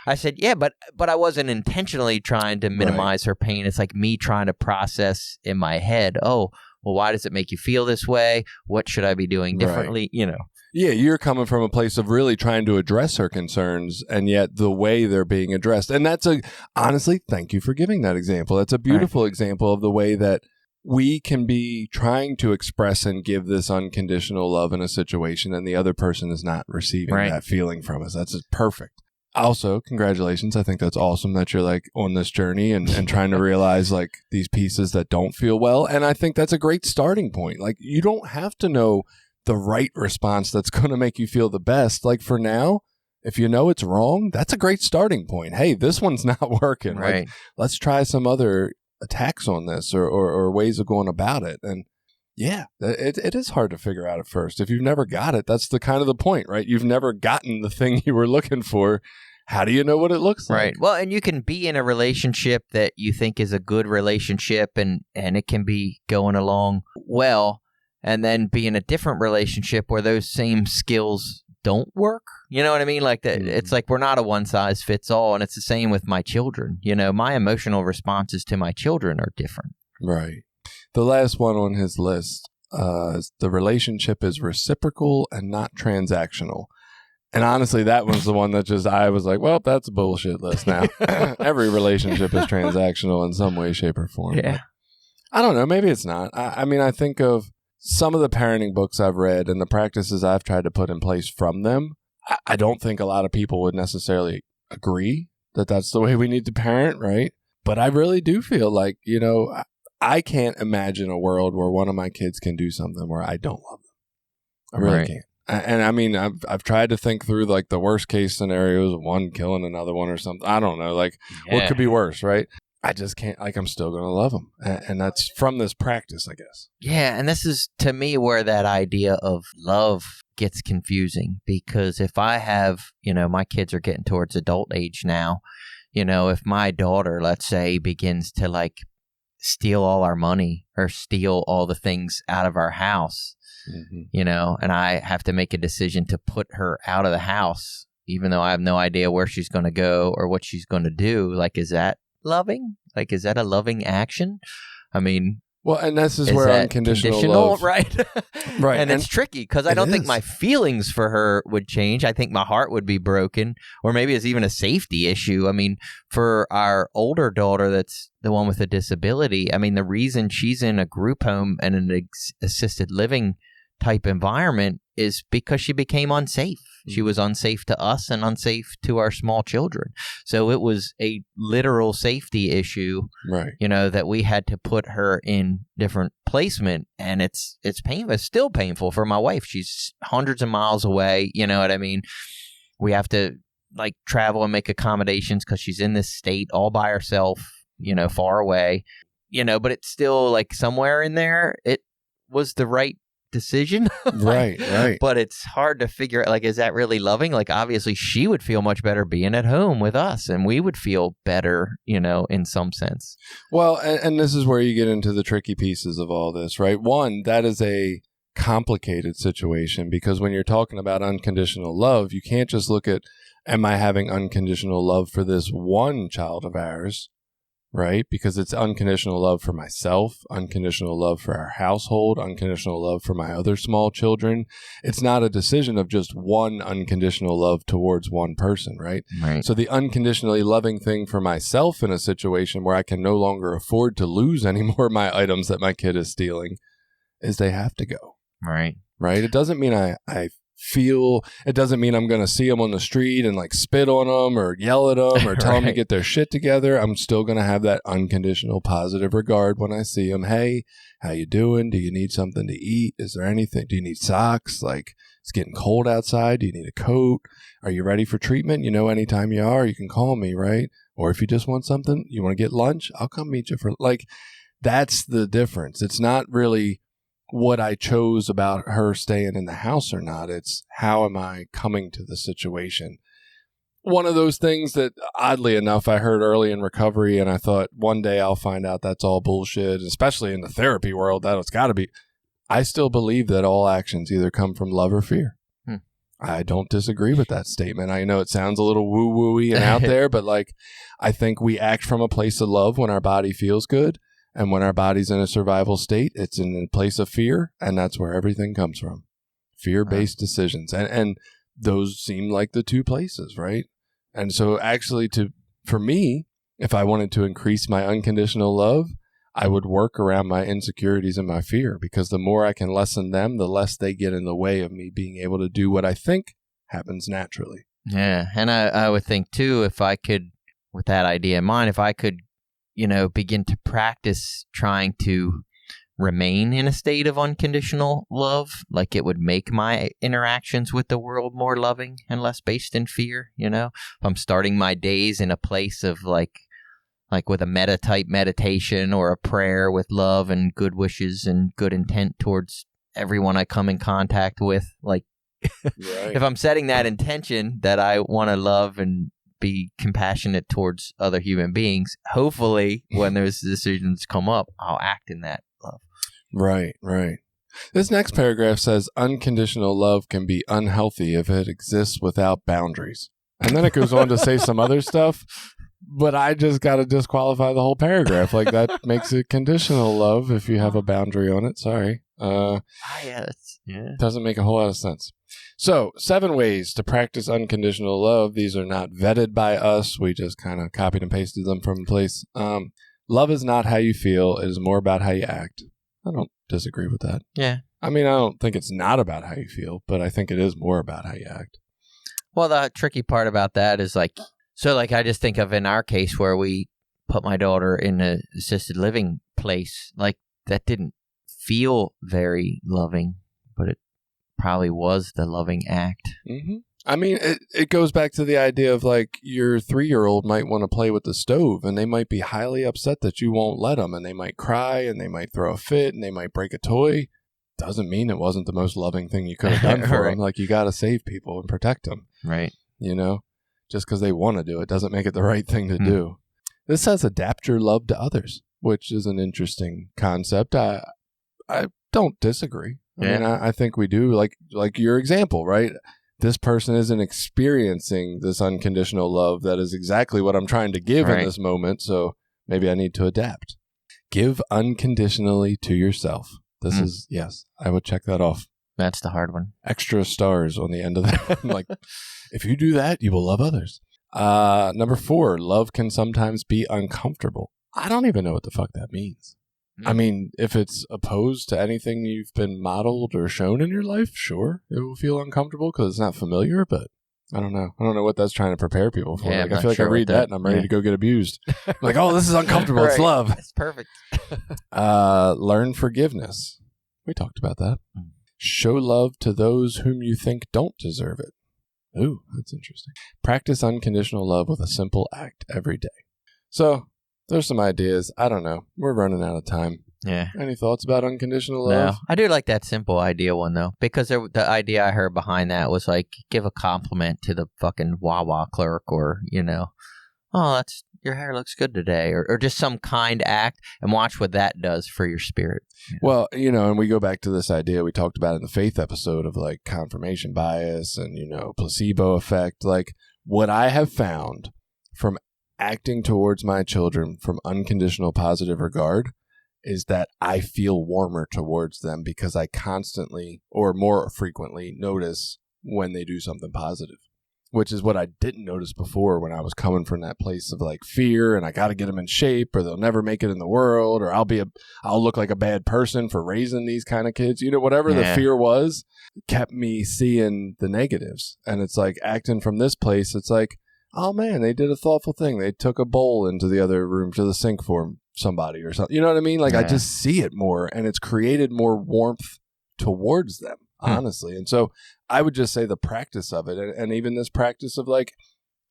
I said, yeah, but I wasn't intentionally trying to minimize her pain. It's like me trying to process in my head, well, why does it make you feel this way? What should I be doing differently? Yeah, you're coming from a place of really trying to address her concerns, and yet the way they're being addressed. And honestly, thank you for giving that example. That's a beautiful example of the way that we can be trying to express and give this unconditional love in a situation, and the other person is not receiving that feeling from us. That's perfect. Also, congratulations. I think that's awesome that you're like on this journey and trying to realize like these pieces that don't feel well. And I think that's a great starting point. Like, you don't have to know the right response that's going to make you feel the best. Like, for now, if you know it's wrong, that's a great starting point. Hey, this one's not working. Right. Like, let's try some other attacks on this or ways of going about it. And yeah, it is hard to figure out at first. If you've never got it, that's the kind of the point, right? You've never gotten the thing you were looking for. How do you know what it looks like? Right. Well, and you can be in a relationship that you think is a good relationship and it can be going along well, and then be in a different relationship where those same skills don't work. You know what I mean? Like that. Mm-hmm. It's like we're not a one size fits all, and it's the same with my children. My emotional responses to my children are different. Right. The last one on his list, the relationship is reciprocal and not transactional. And honestly, that one's the one that I was like, well, that's a bullshit list now. Every relationship is transactional in some way, shape, or form. Yeah. I don't know. Maybe it's not. I mean, I think of some of the parenting books I've read and the practices I've tried to put in place from them. I don't think a lot of people would necessarily agree that that's the way we need to parent, right? But I really do feel like, I can't imagine a world where one of my kids can do something where I don't love them. I really can't. And I mean, I've tried to think through like the worst case scenarios, one killing another one or something. I don't know, like what could be worse, right? I just can't, like, I'm still going to love them. And that's from this practice, I guess. Yeah. And this is to me where that idea of love gets confusing, because if I have, my kids are getting towards adult age now, if my daughter, let's say, begins to like steal all our money or steal all the things out of our house, and I have to make a decision to put her out of the house, even though I have no idea where she's going to go or what she's going to do. Like, is that loving? Like, is that a loving action? I mean, well, and this is where unconditional love, right? Right. And it's tricky because I don't think my feelings for her would change. I think my heart would be broken, or maybe it's even a safety issue. I mean, for our older daughter, that's the one with a disability, I mean, the reason she's in a group home and an assisted living type environment is because she became unsafe. She was unsafe to us and unsafe to our small children. So it was a literal safety issue, right? That we had to put her in different placement, and it's painful. It's still painful for my wife. She's hundreds of miles away. You know what I mean? We have to like travel and make accommodations because she's in this state all by herself, far away, but it's still like somewhere in there, it was the right decision. Right. But it's hard to figure out, like, is that really loving? Like, obviously she would feel much better being at home with us, and we would feel better, in some sense. Well, and this is where you get into the tricky pieces of all this, right? One, that is a complicated situation, because when you're talking about unconditional love, you can't just look at, am I having unconditional love for this one child of ours? right? Because it's unconditional love for myself, unconditional love for our household, unconditional love for my other small children. It's not a decision of just one unconditional love towards one person, right? Right. So the unconditionally loving thing for myself in a situation where I can no longer afford to lose any more of my items that my kid is stealing is they have to go. Right. Right? It doesn't mean I feel, it doesn't mean I'm going to see them on the street and like spit on them or yell at them or tell them to get their shit together. I'm still going to have that unconditional positive regard when I see them. Hey, how you doing? Do you need something to eat? Is there anything? Do you need socks? Like, it's getting cold outside. Do you need a coat? Are you ready for treatment? You know, anytime you are, you can call me, right? Or if you just want something, you want to get lunch, I'll come meet you for, like, that's the difference. It's not really what I chose about her staying in the house or not. It's how am I coming to the situation? One of those things that, oddly enough, I heard early in recovery, and I thought one day I'll find out that's all bullshit, especially in the therapy world, that it's got to be. I still believe that all actions either come from love or fear. I don't disagree with that statement. I know it sounds a little woo-woo-y and out there, but like, I think we act from a place of love when our body feels good. And when our body's in a survival state, it's in a place of fear, and that's where everything comes from. Fear-based decisions. And those seem like the two places, right? And so actually for me, if I wanted to increase my unconditional love, I would work around my insecurities and my fear, because the more I can lessen them, the less they get in the way of me being able to do what I think happens naturally. Yeah. And I would think too, if I could, with that idea in mind, if I could, begin to practice trying to remain in a state of unconditional love, like it would make my interactions with the world more loving and less based in fear. If I'm starting my days in a place of like with a meta type meditation or a prayer with love and good wishes and good intent towards everyone I come in contact with, like right. If I'm setting that intention that I want to love and be compassionate towards other human beings, hopefully when those decisions come up, I'll act in that love. Right. This next paragraph says unconditional love can be unhealthy if it exists without boundaries. And then it goes on to say some other stuff, but I just got to disqualify the whole paragraph. Like, that makes it conditional love if you have a boundary on it. Sorry. Doesn't make a whole lot of sense. So, 7 ways to practice unconditional love. These are not vetted by us. We just kind of copied and pasted them from a place. Love is not how you feel. It is more about how you act. I don't disagree with that. Yeah. I mean, I don't think it's not about how you feel, but I think it is more about how you act. Well, the tricky part about that is I just think of in our case where we put my daughter in an assisted living place, like that didn't feel very loving, but it probably was the loving act. Mm-hmm. I mean, it goes back to the idea of like your 3-year-old might want to play with the stove and they might be highly upset that you won't let them, and they might cry and they might throw a fit and they might break a toy. Doesn't mean it wasn't the most loving thing you could have done for them. Like, you got to save people and protect them. Right. Just because they want to do it doesn't make it the right thing to do. This says adapt your love to others, which is an interesting concept. I don't disagree. I mean, I think we do. Like your example, right? This person isn't experiencing this unconditional love that is exactly what I'm trying to give in this moment. So maybe I need to adapt. Give unconditionally to yourself. This is, yes, I would check that off. That's the hard one. Extra stars on the end of that. Like, if you do that, you will love others. Number 4, love can sometimes be uncomfortable. I don't even know what the fuck that means. I mean, if it's opposed to anything you've been modeled or shown in your life, sure, it will feel uncomfortable because it's not familiar, but I don't know. I don't know what that's trying to prepare people for. Yeah, I feel like I read that and I'm ready to go get abused. I'm like, oh, this is uncomfortable. It's love. It's perfect. Learn forgiveness. We talked about that. Show love to those whom you think don't deserve it. Ooh, that's interesting. Practice unconditional love with a simple act every day. So, there's some ideas. I don't know. We're running out of time. Yeah. Any thoughts about unconditional love? No. I do like that simple idea one, though, because the idea I heard behind that was like, give a compliment to the fucking Wawa clerk, or, oh, your hair looks good today, or just some kind act, and watch what that does for your spirit. Well, and we go back to this idea we talked about in the faith episode of like confirmation bias and, placebo effect. Like, what I have found from acting towards my children from unconditional positive regard is that I feel warmer towards them because I constantly or more frequently notice when they do something positive, which is what I didn't notice before when I was coming from that place of like fear and I got to get them in shape or they'll never make it in the world or I'll look like a bad person for raising these kind of kids. Whatever the fear was kept me seeing the negatives. And it's like acting from this place. It's like, oh man, they did a thoughtful thing. They took a bowl into the other room to the sink for somebody or something. You know what I mean? Like I just see it more and it's created more warmth towards them, honestly. And so I would just say the practice of it and even this practice of like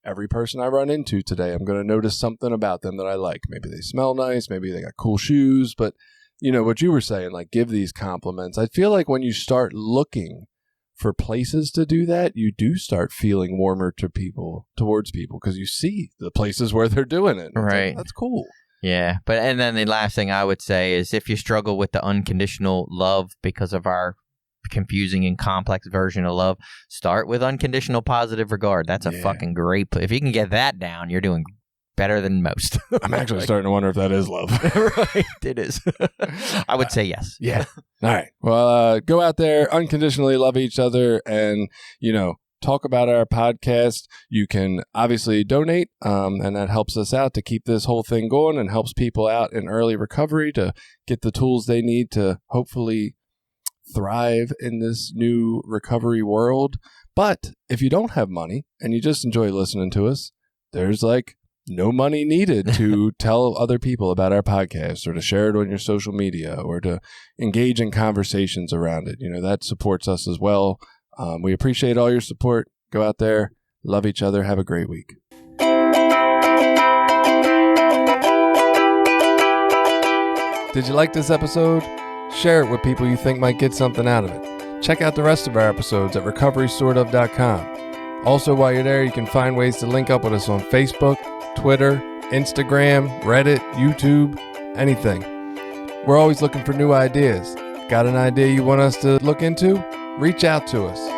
every person I run into today, I'm going to notice something about them that I like. Maybe they smell nice. Maybe they got cool shoes. But what you were saying, like give these compliments. I feel like when you start looking for places to do that, you do start feeling warmer towards people because you see the places where they're doing it. Right. Like, that's cool. Yeah. And then the last thing I would say is if you struggle with the unconditional love because of our confusing and complex version of love, start with unconditional positive regard. That's a fucking great if you can get that down, you're doing better than most. I'm actually starting to wonder if that is love. Right, it is. I would say yes. Yeah. All right. Well, go out there, unconditionally love each other, and talk about our podcast. You can obviously donate, and that helps us out to keep this whole thing going and helps people out in early recovery to get the tools they need to hopefully thrive in this new recovery world. But if you don't have money and you just enjoy listening to us, there's like no money needed to tell other people about our podcast or to share it on your social media or to engage in conversations around it. That supports us as well. We appreciate all your support. Go out there, love each other. Have a great week. Did you like this episode? Share it with people you think might get something out of it. Check out the rest of our episodes at recoverysortof.com. Also, while you're there, you can find ways to link up with us on Facebook, Twitter, Instagram, Reddit, YouTube, anything. We're always looking for new ideas. Got an idea you want us to look into? Reach out to us.